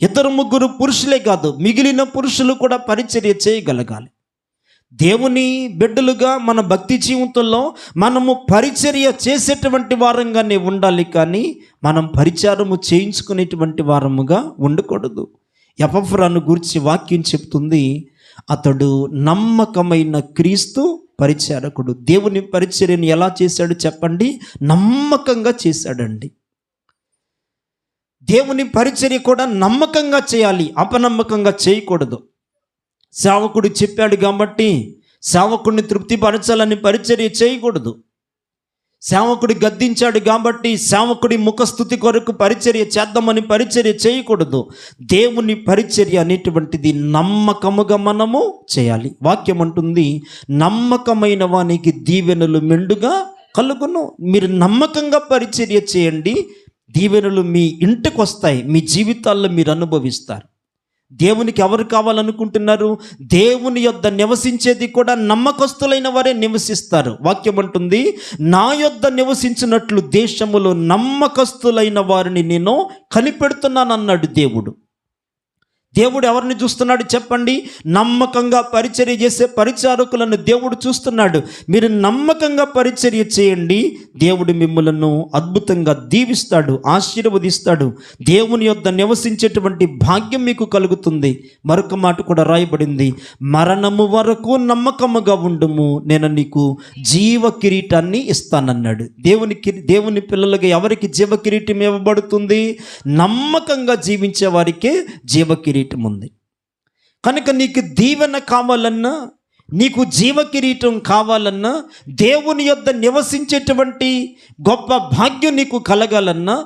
2-3 పురుషులే కాదు, మిగిలిన పురుషులు కూడా పరిచర్య చేయగలగాలి. దేవుని బిడ్డలుగా మన భక్తి జీవితంలో మనము పరిచర్య చేసేటువంటి వారంగానే ఉండాలి, కానీ మనం పరిచారము చేయించుకునేటువంటి వారముగా ఉండకూడదు. ఎపఫ్రాను గురించి వాక్యం చెప్తుంది, అతడు నమ్మకమైన క్రీస్తు పరిచారకుడు. దేవుని పరిచర్యను ఎలా చేశాడు చెప్పండి? నమ్మకంగా చేశాడండి. దేవుని పరిచర్య కూడా నమ్మకంగా చేయాలి, అపనమ్మకంగా చేయకూడదు. సేవకుడు చెప్పాడు కాబట్టి సేవకుడిని తృప్తిపరచాలని పరిచర్య చేయకూడదు. సేవకుడు గద్దించాడు కాబట్టి సేవకుడి ముఖస్థుతి కొరకు పరిచర్య చేద్దామని పరిచర్య చేయకూడదు. దేవుని పరిచర్య అనేటువంటిది నమ్మకముగా మనము చేయాలి. వాక్యం అంటుంది, నమ్మకమైన వానికి దీవెనలు మెండుగా కలుగును. మీరు నమ్మకంగా పరిచర్య చేయండి, దీవెనలు మీ ఇంటికి వస్తాయి, మీ జీవితాల్లో మీరు అనుభవిస్తారు. దేవునికి ఎవరు కావాలనుకుంటున్నారు? దేవుని యొద్ద నివసించేది కూడా నమ్మకస్తులైన వారే నివసిస్తారు. వాక్యం అంటుంది, నా యొద్ద నివసించినట్లు దేశములో నమ్మకస్తులైన వారిని నేను కనిపెడుతున్నానన్నాడు దేవుడు. దేవుడు ఎవరిని చూస్తున్నాడు చెప్పండి? నమ్మకంగా పరిచర్య చేసే పరిచారకులను దేవుడు చూస్తున్నాడు. మీరు నమ్మకంగా పరిచర్య చేయండి, దేవుడు మిమ్మలను అద్భుతంగా దీవిస్తాడు, ఆశీర్వదిస్తాడు. దేవుని యొద్ద నివసించేటువంటి భాగ్యం మీకు కలుగుతుంది. మరొక మాట కూడా రాయబడింది, మరణము వరకు నమ్మకముగా ఉండుము, నేను నీకు జీవ కిరీటాన్ని ఇస్తానన్నాడు. దేవుని పిల్లలుగా ఎవరికి జీవ కిరీటం ఇవ్వబడుతుంది? నమ్మకంగా జీవించే వారికే జీవ కిరీటం ఉంది. కనుక నీకు దీవెన కావాలన్నా, నీకు జీవ కిరీటం కావాలన్నా, దేవుని యొద్ద నివసించేటువంటి గొప్ప భాగ్యం నీకు కలగాలన్నా,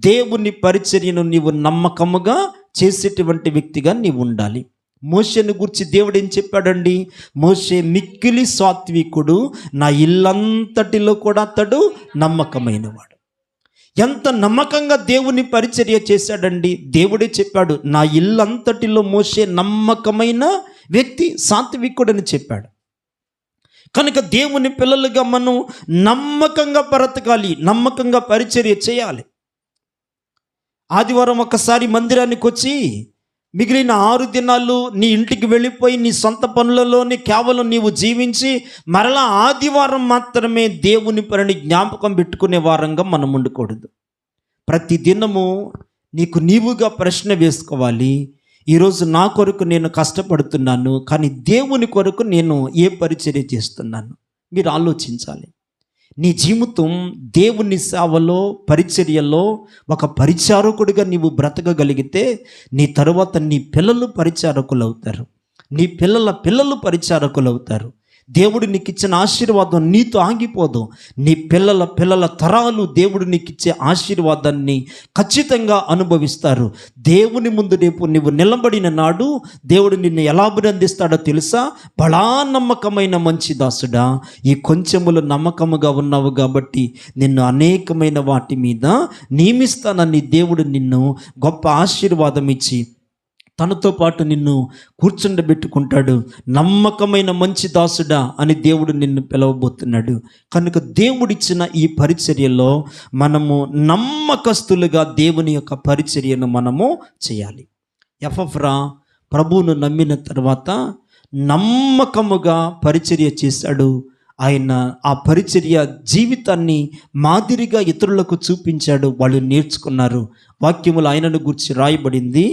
దేవుని పరిచర్యను నీవు నమ్మకముగా చేసేటువంటి వ్యక్తిగా నీవు ఉండాలి. మోషేను గురించి దేవుడు ఏం చెప్పాడండి? మోషే మిక్కిలి సాత్వికుడు, నా ఇల్లంతటిలో కూడా అతడు నమ్మకమైనవాడు. ఎంత నమ్మకంగా దేవుని పరిచర్య చేశాడండి. దేవుడే చెప్పాడు, నా ఇల్లంతటిలో మోషే నమ్మకమైన వ్యక్తి, సాత్వికుడని చెప్పాడు. కనుక దేవుని పిల్లలుగా మనం నమ్మకంగా బ్రతకాలి, నమ్మకంగా పరిచర్య చేయాలి. ఆదివారం ఒకసారి మందిరానికి వచ్చి మిగిలిన 6 దినాలు నీ ఇంటికి వెళ్ళిపోయి నీ సొంత పనులలోనే కేవలం నీవు జీవించి మరలా ఆదివారం మాత్రమే దేవుని పనిని జ్ఞాపకం పెట్టుకునే వారంగా మనం ఉండకూడదు. ప్రతి దినము నీకు నీవుగా ప్రశ్న వేసుకోవాలి, ఈరోజు నా కొరకు నేను కష్టపడుతున్నాను, కానీ దేవుని కొరకు నేను ఏ పరిచర్య చేస్తున్నాను? మీరు ఆలోచించాలి. నీ జీవితం దేవుని సేవలో, పరిచర్యలో ఒక పరిచారకుడిగా నీవు బ్రతకగలిగితే నీ తరువాత నీ పిల్లలు పరిచారకులు అవుతారు, నీ పిల్లల పిల్లలు పరిచారకులు అవుతారు. దేవుడు నీకు ఇచ్చిన ఆశీర్వాదం నీతో ఆగిపోదు. నీ పిల్లల పిల్లల తరాలు దేవుడు నీకు ఇచ్చే ఆశీర్వాదాన్ని ఖచ్చితంగా అనుభవిస్తారు. దేవుని ముందు రేపు నువ్వు నిలబడిన నాడు దేవుడు నిన్ను ఎలా అభినందిస్తాడో తెలుసా? బలా నమ్మకమైన మంచి దాసుడా, ఈ కొంచెములు నమ్మకముగా ఉన్నావు కాబట్టి నిన్ను అనేకమైన వాటి మీద నియమిస్తానని దేవుడు నిన్ను గొప్ప ఆశీర్వాదం ఇచ్చి తనతో పాటు నిన్ను కూర్చుండబెట్టుకుంటాడు. నమ్మకమైన మంచి దాసుడా అని దేవుడు నిన్ను పిలవబోతున్నాడు. కనుక దేవుడిచ్చిన ఈ పరిచర్యలో మనము నమ్మకస్తులుగా దేవుని యొక్క పరిచర్యను మనము చేయాలి. ఎపఫ్రా ప్రభువును నమ్మిన తర్వాత నమ్మకముగా పరిచర్య చేశాడు. ఆయన ఆ పరిచర్య జీవితాన్ని మాదిరిగా ఇతరులకు చూపించాడు. వాళ్ళు నేర్చుకున్నారు. వాక్యములు ఆయనను గురించి రాయబడింది,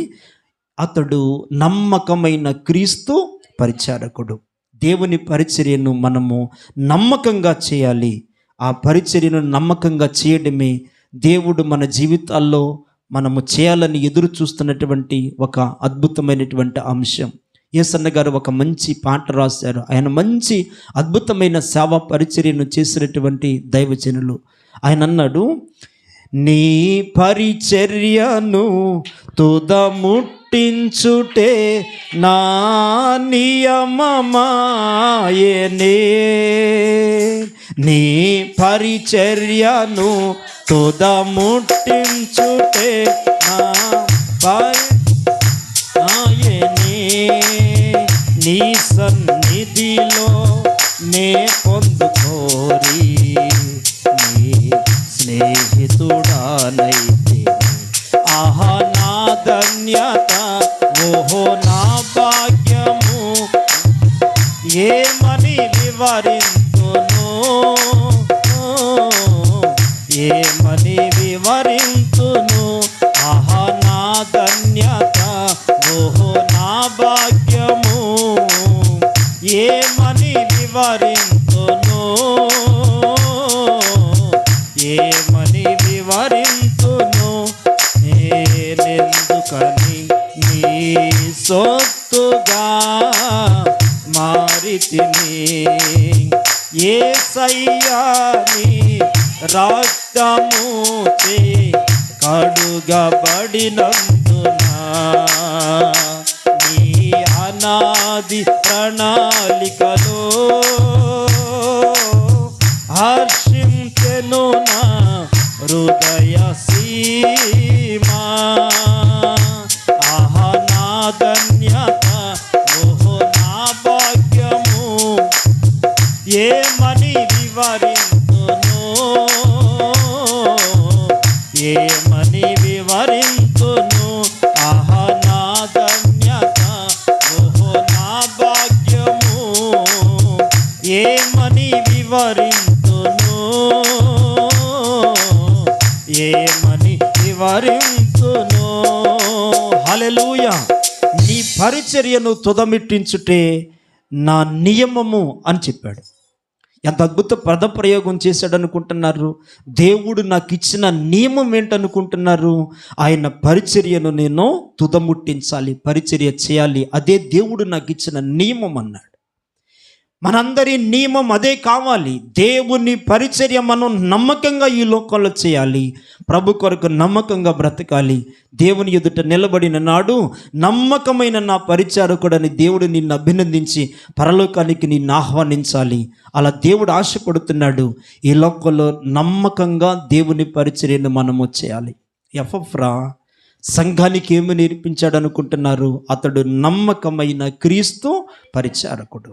అతడు నమ్మకమైన క్రీస్తు పరిచారకుడు. దేవుని పరిచర్యను మనము నమ్మకంగా చేయాలి. ఆ పరిచర్యను నమ్మకంగా చేయడమే దేవుడు మన జీవితాల్లో మనము చేయాలని ఎదురు చూస్తున్నటువంటి ఒక అద్భుతమైనటువంటి అంశం. యేసన్న గారు ఒక మంచి పాట రాశారు. ఆయన మంచి అద్భుతమైన సేవా పరిచర్యను చేసినటువంటి దైవజనులు. ఆయన అన్నాడు, నీ పరిచర్యను తుదముట్టించుటే నా నియమమాయనే, నీ పరిచర్యను తుదముట్టించుటే నా ఆయనే, నీ సన్నిధిలో నే పొందుకోరి నీ స్నేహితుడానైతే, ఆహా నా ధన్యత, ఓహో నా భాగ్యము, ఏమని వివరింతును, ఏమని వివరింతును, ఆహా నా ధన్యత, ఓహో నా భాగ్యము, ఏమని వివరింతును, ఏమని వివరింతును, నేనెందుకని నీ సొత్తుగా మారితిని, యేసయ్యా నీ రక్తము చే కడుగబడినందున, నీ అనాది ప్రణాళికలో హర్షించెను నా హృదయ సీమా, ఆహా నా ధన్యత, ఓహో నా భాగ్యము, ఏమని వివరింతును, ఏమని వివరింతును, ఆహా నా ధన్యత, ఓహో నా భాగ్యము, ఏమని వివరింతును, ఏమని వివరింతును. హల్లెలూయా. నీ పరిచర్యను తుదమిట్టించుటే నా నియమము అని చెప్పాడు. ఎంత అద్భుత పదప్రయోగం చేశాడు అనుకుంటున్నారు? దేవుడు నాకు ఇచ్చిన నియమం ఏంటనుకుంటున్నారు? ఆయన పరిచర్యను నేను తుదముట్టించాలి, పరిచర్య చేయాలి, అదే దేవుడు నాకు ఇచ్చిన నియమం అన్నాడు. మనందరి నియమం అదే కావాలి. దేవుని పరిచర్య మనం నమ్మకంగా ఈ లోకంలో చేయాలి. ప్రభు కొరకు నమ్మకంగా బ్రతకాలి. దేవుని ఎదుట నిలబడిన నాడు నమ్మకమైన నా పరిచారకుడని దేవుడు నిన్ను అభినందించి పరలోకానికి నిన్ను ఆహ్వానించాలి. అలా దేవుడు ఆశపడుతున్నాడు. ఈ లోకంలో నమ్మకంగా దేవుని పరిచర్యను మనము చేయాలి. ఎఫ్రా సంఘానికి ఏమి నేర్పించాడు అనుకుంటున్నారు? అతడు నమ్మకమైన క్రీస్తు పరిచారకుడు.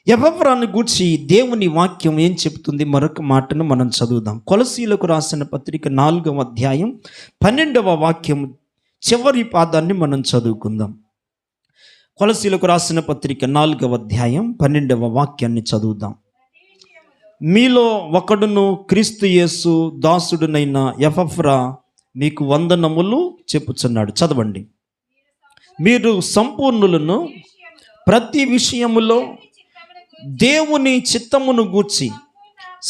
ఎఫ్రాను గూర్చి దేవుని వాక్యం ఏం చెప్తుంది? మరొక మాటను మనం చదువుదాం. కొలసీలకు రాసిన పత్రిక 4వ అధ్యాయం 12వ వాక్యం చివరి పాదాన్ని మనం చదువుకుందాం. కొలసీలకు రాసిన పత్రిక 4వ అధ్యాయం 12వ వాక్యాన్ని చదువుదాం. మీలో ఒకడును క్రీస్తు యేసు దాసుడునైన ఎఫ్రా మీకు వందనములు చెప్పుచున్నాడు. చదవండి. మీరు సంపూర్ణులను, ప్రతి విషయములో దేవుని చిత్తమును గూర్చి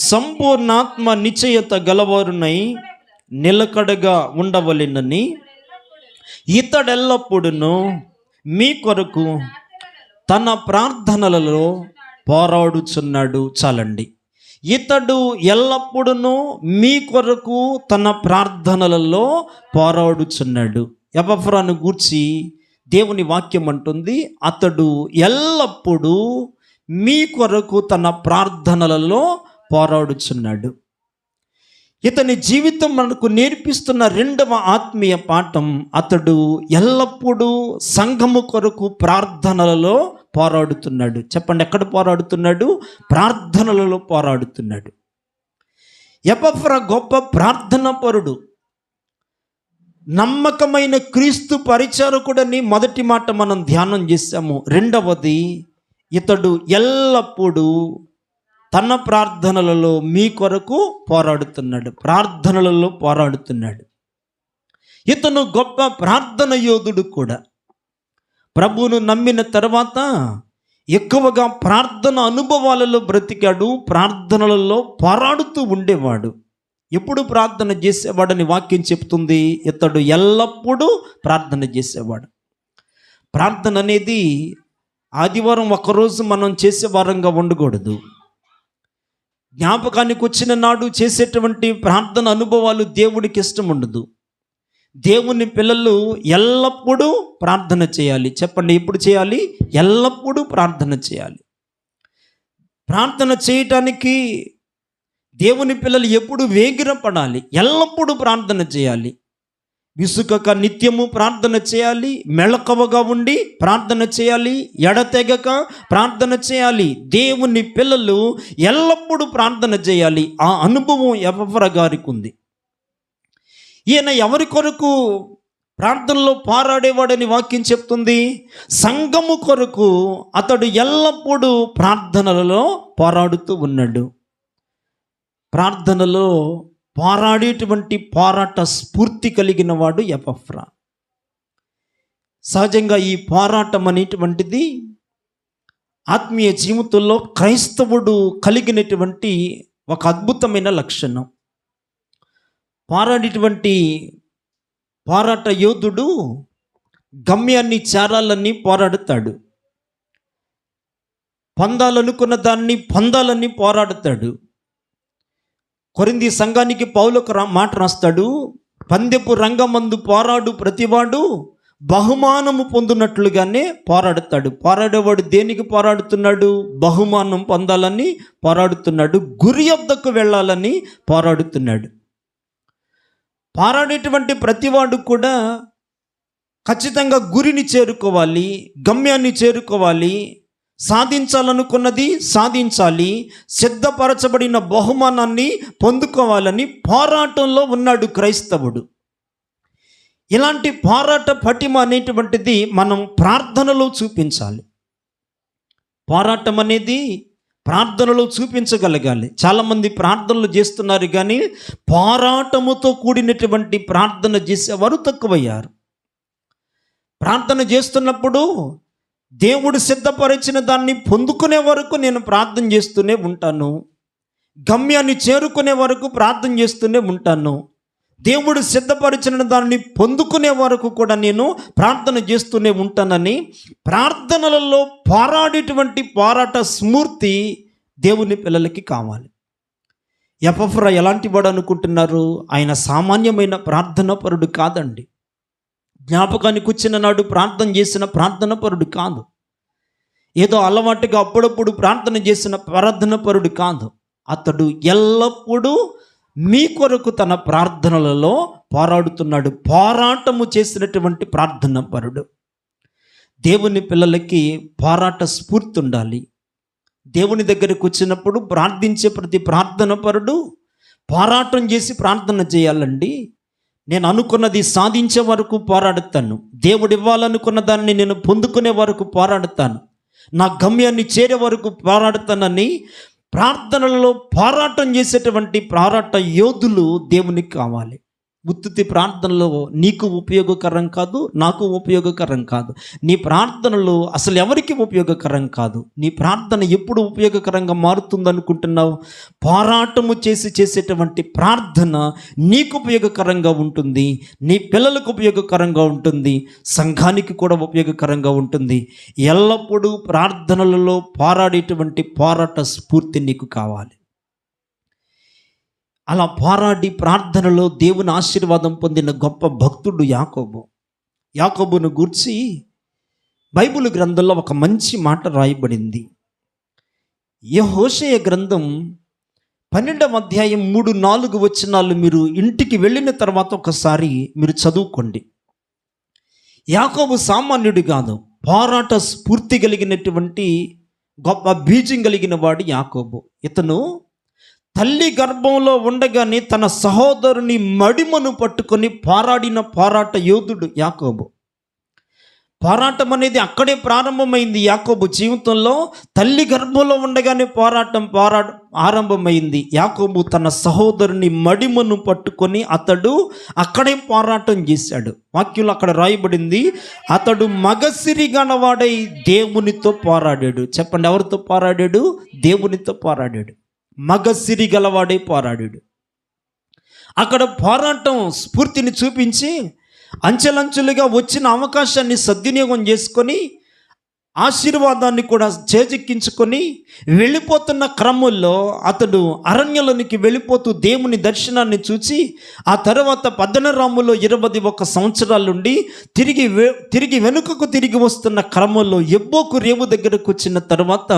సంపూర్ణాత్మ నిశ్చయత గలవారునై నిలకడగా ఉండవలెనని ఇతడెల్లప్పుడును మీ కొరకు తన ప్రార్థనలలో పోరాడుచున్నాడు. చాలండి. ఇతడు ఎల్లప్పుడూ మీ కొరకు తన ప్రార్థనలలో పోరాడుచున్నాడు. ఎఫ్రాను గూర్చి దేవుని వాక్యం అంటుంది, అతడు ఎల్లప్పుడూ మీ కొరకు తన ప్రార్థనలలో పోరాడుచున్నాడు. ఇతని జీవితం మనకు నేర్పిస్తున్న రెండవ ఆత్మీయ పాఠం, అతడు ఎల్లప్పుడూ సంఘము కొరకు ప్రార్థనలలో పోరాడుతున్నాడు. చెప్పండి, ఎక్కడ పోరాడుతున్నాడు? ప్రార్థనలలో పోరాడుతున్నాడు. ఎపఫ్రా గొప్ప ప్రార్థన పరుడు, నమ్మకమైన క్రీస్తు పరిచారకుడని మొదటి మాట మనం ధ్యానం చేశాము. రెండవది, ఇతడు ఎల్లప్పుడూ తన ప్రార్థనలలో మీ కొరకు పోరాడుతున్నాడు. ప్రార్థనలలో పోరాడుతున్నాడు. ఇతను గొప్ప ప్రార్థన యోధుడు కూడా. ప్రభువును నమ్మిన తర్వాత ఎక్కువగా ప్రార్థన అనుభవాలలో బ్రతికాడు. ప్రార్థనలలో పోరాడుతూ ఉండేవాడు. ఎప్పుడు ప్రార్థన చేసేవాడని వాక్యం చెప్తుంది. ఇతడు ఎల్లప్పుడూ ప్రార్థన చేసేవాడు. ప్రార్థన అనేది ఆదివారం ఒకరోజు మనం చేసే వారంగా ఉండకూడదు. జ్ఞాపకానికి వచ్చిన నాడు చేసేటువంటి ప్రార్థన అనుభవాలు దేవుడికి ఇష్టం ఉండదు. దేవుని పిల్లలు ఎల్లప్పుడూ ప్రార్థన చేయాలి. చెప్పండి, ఎప్పుడు చేయాలి? ఎల్లప్పుడూ ప్రార్థన చేయాలి. ప్రార్థన చేయటానికి దేవుని పిల్లలు ఎప్పుడు వేగిరపడాలి. ఎల్లప్పుడూ ప్రార్థన చేయాలి. విసుకక నిత్యము ప్రార్థన చేయాలి. మెళకువగా ఉండి ప్రార్థన చేయాలి. ఎడతెగక ప్రార్థన చేయాలి. దేవుని పిల్లలు ఎల్లప్పుడూ ప్రార్థన చేయాలి. ఆ అనుభవం ఎఫ్రా గారికి ఉంది. ఈయన ఎవరి కొరకు ప్రార్థనలో పోరాడేవాడని వాక్యం చెప్తుంది? సంఘము కొరకు అతడు ఎల్లప్పుడూ ప్రార్థనలలో పోరాడుతూ ఉన్నాడు. ప్రార్థనలో పోరాడేటువంటి పోరాట స్ఫూర్తి కలిగిన వాడు ఎపఫ్రా. సహజంగా ఈ పోరాటం అనేటువంటిది ఆత్మీయ జీవితంలో క్రైస్తవుడు కలిగినటువంటి ఒక అద్భుతమైన లక్షణం. పోరాడేటువంటి పోరాట యోధుడు గమ్యాన్ని చేరాలని పోరాడుతాడు. పొందాలనుకున్న దాన్ని పొందాలని పోరాడుతాడు. కొరింథీ సంఘానికి పౌలు ఒక మాట రాస్తాడు, పందెపు రంగమందు పోరాడు ప్రతివాడు బహుమానము పొందునట్లుగానే పోరాడుతాడు. పోరాడేవాడు దేనికి పోరాడుతున్నాడు? బహుమానం పొందాలని పోరాడుతున్నాడు. గురి యొద్దకు వెళ్ళాలని పోరాడుతున్నాడు. పోరాడేటువంటి ప్రతివాడు కూడా ఖచ్చితంగా గురిని చేరుకోవాలి, గమ్యాన్ని చేరుకోవాలి, సాధించాలనుకున్నది సాధించాలి, సిద్ధపరచబడిన బహుమానాన్ని పొందుకోవాలని పోరాటంలో ఉన్నాడు క్రైస్తవుడు. ఇలాంటి పోరాట పటిమ అనేటువంటిది మనం ప్రార్థనలో చూపించాలి. పోరాటం అనేది ప్రార్థనలో చూపించగలగాలి. చాలామంది ప్రార్థనలు చేస్తున్నారు కానీ పోరాటముతో కూడినటువంటి ప్రార్థన చేసేవారు తక్కువయ్యారు. ప్రార్థన చేస్తున్నప్పుడు దేవుడు సిద్ధపరిచిన దాన్ని పొందుకునే వరకు నేను ప్రార్థన చేస్తూనే ఉంటాను, గమ్యాన్ని చేరుకునే వరకు ప్రార్థన చేస్తూనే ఉంటాను. దేవుడు సిద్ధపరిచిన దానిని పొందుకునే వరకు కూడా నేను ప్రార్థన చేస్తూనే ఉంటానని ప్రార్థనలలో పోరాడేటువంటి పోరాట స్ఫూర్తి దేవుని పిల్లలకి కావాలి. ఎపఫ్రా ఎలాంటి వాడు అనుకుంటున్నారు? ఆయన సామాన్యమైన ప్రార్థన పరుడు కాదండి. జ్ఞాపకానికి వచ్చిన నాడు ప్రార్థన చేసిన ప్రార్థన పరుడు కాదు. ఏదో అలవాటుగా అప్పుడప్పుడు ప్రార్థన చేసిన ప్రార్థన పరుడు కాదు. అతడు ఎల్లప్పుడూ మీ కొరకు తన ప్రార్థనలలో పోరాడుతున్నాడు. పోరాటము చేసినటువంటి ప్రార్థన పరుడు. దేవుని పిల్లలకి పోరాట స్ఫూర్తి ఉండాలి. దేవుని దగ్గరకు వచ్చినప్పుడు ప్రార్థించే ప్రతి ప్రార్థన పరుడు పోరాటం చేసి ప్రార్థన చేయాలండి. నేను అనుకున్నది సాధించే వరకు పోరాడుతాను. దేవుడు ఇవ్వాలనుకున్న దాన్ని నేను పొందుకునే వరకు పోరాడుతాను. నా గమ్యాన్ని చేరే వరకు పోరాడుతానని ప్రార్థనలలో పోరాటం చేసేటువంటి పోరాట యోధులు దేవునికి కావాలి. ఉత్తుతి ప్రార్థనలో నీకు ఉపయోగకరం కాదు, నాకు ఉపయోగకరం కాదు. నీ ప్రార్థనలు అసలు ఎవరికి ఉపయోగకరం కాదు. నీ ప్రార్థన ఎప్పుడు ఉపయోగకరంగా మారుతుంది అనుకుంటున్నావు? పోరాటము చేసేటువంటి ప్రార్థన నీకు ఉపయోగకరంగా ఉంటుంది, నీ పిల్లలకు ఉపయోగకరంగా ఉంటుంది, సంఘానికి కూడా ఉపయోగకరంగా ఉంటుంది. ఎల్లప్పుడూ ప్రార్థనలలో పోరాడేటువంటి పోరాట స్ఫూర్తి నీకు కావాలి. అలా పోరాడి ప్రార్థనలో దేవుని ఆశీర్వాదం పొందిన గొప్ప భక్తుడు యాకోబు. యాకోబును గూర్చి బైబిల్ గ్రంథంలో ఒక మంచి మాట రాయబడింది. యెహోషువ గ్రంథం 12వ అధ్యాయం 3-4 వచనాలు మీరు ఇంటికి వెళ్ళిన తర్వాత ఒకసారి మీరు చదువుకోండి. యాకోబు సామాన్యుడు కాదు, పోరాట స్ఫూర్తి కలిగినటువంటి గొప్ప బీజం కలిగిన వాడు యాకోబు. ఇతను తల్లి గర్భంలో ఉండగానే తన సహోదరుని మడిమను పట్టుకొని పోరాడిన పోరాట యోధుడు యాకోబు. పోరాటం అనేది అక్కడే ప్రారంభమైంది. యాకోబు జీవితంలో తల్లి గర్భంలో ఉండగానే పోరాటం ఆరంభమైంది. యాకోబు తన సహోదరుని మడిమను పట్టుకొని అతడు అక్కడే పోరాటం చేశాడు. వాక్యంలో అక్కడ రాయబడింది, అతడు మగసిరి గలవాడై దేవునితో పోరాడాడు. చెప్పండి, ఎవరితో పోరాడాడు? దేవునితో పోరాడాడు. మగసిరి గలవాడై పోరాడాడు. అక్కడ పోరాటం స్ఫూర్తిని చూపించి అంచెలంచెలుగా వచ్చిన అవకాశాన్ని సద్వినియోగం చేసుకొని ఆశీర్వాదాన్ని కూడా చేజిక్కించుకొని వెళ్ళిపోతున్న క్రమంలో అతడు అరణ్యంలోనికి వెళ్ళిపోతూ దేవుని దర్శనాన్ని చూచి ఆ తర్వాత పద్దనరాములో 21 సంవత్సరాలుండి తిరిగి వెనుకకు తిరిగి వస్తున్న క్రమంలో ఎబ్బోకు రేవు దగ్గరకు వచ్చిన తర్వాత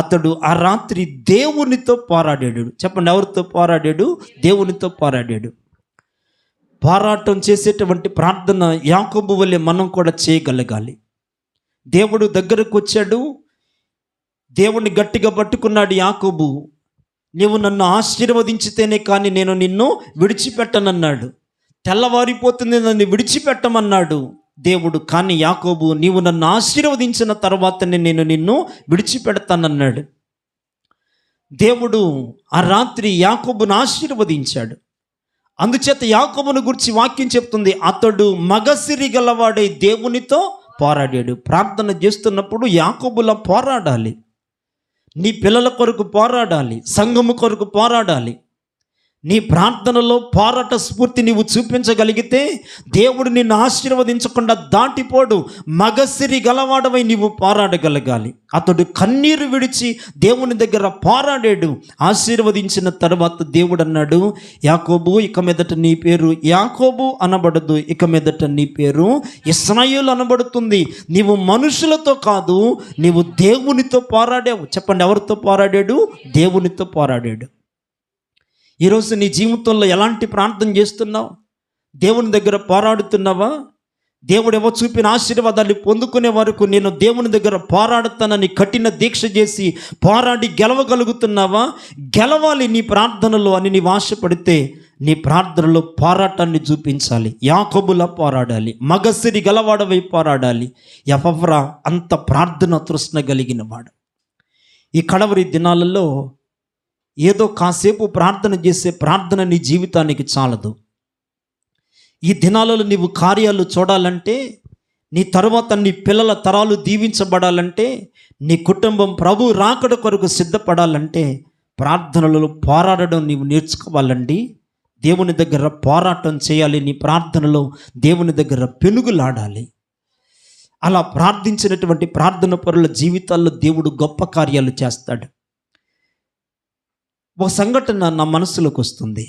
అతడు ఆ రాత్రి దేవునితో పోరాడాడు. చెప్పండి, ఎవరితో పోరాడాడు? దేవునితో పోరాడాడు. పోరాటం చేసేటువంటి ప్రార్థన యాకోబు వలె మనం కూడా చేయగలగాలి. దేవుడు దగ్గరకు వచ్చాడు, దేవుణ్ణి గట్టిగా పట్టుకున్నాడు యాకోబు. నీవు నన్ను ఆశీర్వదించితేనే కానీ నేను నిన్ను విడిచిపెట్టనన్నాడు. తెల్లవారిపోతుంది, నన్ను విడిచిపెట్టమన్నాడు దేవుడు. కానీ యాకోబు, నీవు నన్ను ఆశీర్వదించిన తర్వాతనే నేను నిన్ను విడిచిపెడతానన్నాడు. దేవుడు ఆ రాత్రి యాకోబును ఆశీర్వదించాడు. అందుచేత యాకోబును గురించి వాక్యం చెప్తుంది, అతడు మగసిరి గలవాడై దేవునితో పోరాడాడు. ప్రార్థన చేస్తున్నప్పుడు యాకోబులా పోరాడాలి. నీ పిల్లల కొరకు పోరాడాలి, సంఘము కొరకు పోరాడాలి. నీ ప్రార్థనలో పోరాట స్ఫూర్తి నీవు చూపించగలిగితే దేవుడు నిన్ను ఆశీర్వదించకుండా దాటిపోడు. మగసిరి గలవాడవై నీవు పోరాడగలగాలి. అతడు కన్నీరు విడిచి దేవుని దగ్గర పోరాడాడు. ఆశీర్వదించిన తర్వాత దేవుడు అన్నాడు, యాకోబు, ఇక మీదట నీ పేరు యాకోబు అనబడదు, ఇక మీదట నీ పేరు ఇశ్రాయేలు అనబడుతుంది. నీవు మనుషులతో కాదు, నీవు దేవునితో పోరాడావు. చెప్పండి, ఎవరితో పోరాడాడు? దేవునితో పోరాడాడు. ఈరోజు నీ జీవితంలో ఎలాంటి ప్రార్థన చేస్తున్నావు? దేవుని దగ్గర పోరాడుతున్నావా? దేవుడు ఎవరు చూపిన ఆశీర్వాదాన్ని పొందుకునే వరకు నేను దేవుని దగ్గర పోరాడుతానని కఠిన దీక్ష చేసి పోరాడి గెలవగలుగుతున్నావా? గెలవాలి నీ ప్రార్థనలో అని నీవు ఆశపడితే నీ ప్రార్థనలో పోరాటాన్ని చూపించాలి. యాకోబులా పోరాడాలి, మగసిరి గలవాడవై పోరాడాలి. ఎపఫ్రా అంత ప్రార్థన తృష్ణ కలిగిన వాడు. ఈ కడవరి దినాలలో ఏదో కాసేపు ప్రార్థన చేసే ప్రార్థన నీ జీవితానికి చాలదు. ఈ దినాలలో నీవు కార్యాలు చూడాలంటే, నీ తర్వాత నీ పిల్లల తరాలు దీవించబడాలంటే, నీ కుటుంబం ప్రభు రాకడ కొరకు సిద్ధపడాలంటే ప్రార్థనలలో పోరాడడం నీవు నేర్చుకోవాలండి. దేవుని దగ్గర పోరాటం చేయాలి, నీ ప్రార్థనలో దేవుని దగ్గర పెనుగులాడాలి. అలా ప్రార్థించినటువంటి ప్రార్థన పరుల జీవితాల్లో దేవుడు గొప్ప కార్యాలు చేస్తాడు. ఒక సంఘటన నా మనసులోకి వస్తుంది.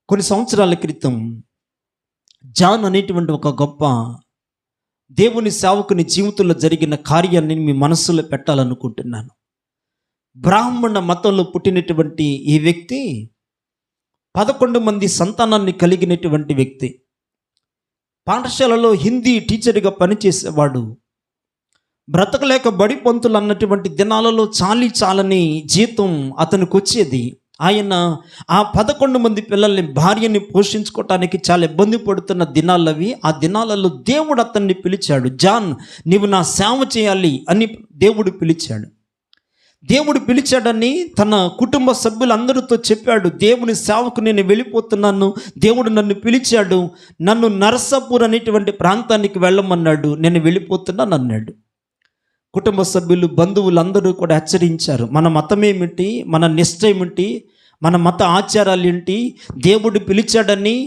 కొన్ని సంవత్సరాల క్రితం జాన్ అనేటువంటి ఒక గొప్ప దేవుని సేవకుని జీవితంలో జరిగిన కార్యాన్ని మీ మనస్సులో పెట్టాలనుకుంటున్నాను. బ్రాహ్మణ మతంలో పుట్టినటువంటి ఈ వ్యక్తి 11 మంది సంతానాన్ని కలిగినటువంటి వ్యక్తి. పాఠశాలలో హిందీ టీచర్గా పనిచేసేవాడు. బ్రతకలేక బడి పంతులు అన్నటువంటి దినాలలో చాలని జీతం అతనికి వచ్చేది. ఆయన ఆ 11 మంది పిల్లల్ని, భార్యని పోషించుకోవటానికి చాలా ఇబ్బంది పడుతున్న దినాలవి. ఆ దినాలలో దేవుడు అతన్ని పిలిచాడు. జాన్, నీవు నా సేవ చేయాలి అని దేవుడు పిలిచాడు. దేవుడు పిలిచాడని తన కుటుంబ సభ్యులందరితో చెప్పాడు. దేవుని సేవకు నేను వెళ్ళిపోతున్నాను, దేవుడు నన్ను పిలిచాడు, నన్ను నరసాపూర్ అనేటువంటి ప్రాంతానికి వెళ్ళమన్నాడు, నేను వెళ్ళిపోతున్నాను అన్నాడు. కుటుంబ సభ్యులు, బంధువులు అందరూ కూడా హెచ్చరించారు. మన మతం ఏమిటి, మన నిష్ట ఏమిటి, మన మత ఆచారాలు ఏంటి, దేవుడు పిలిచాడని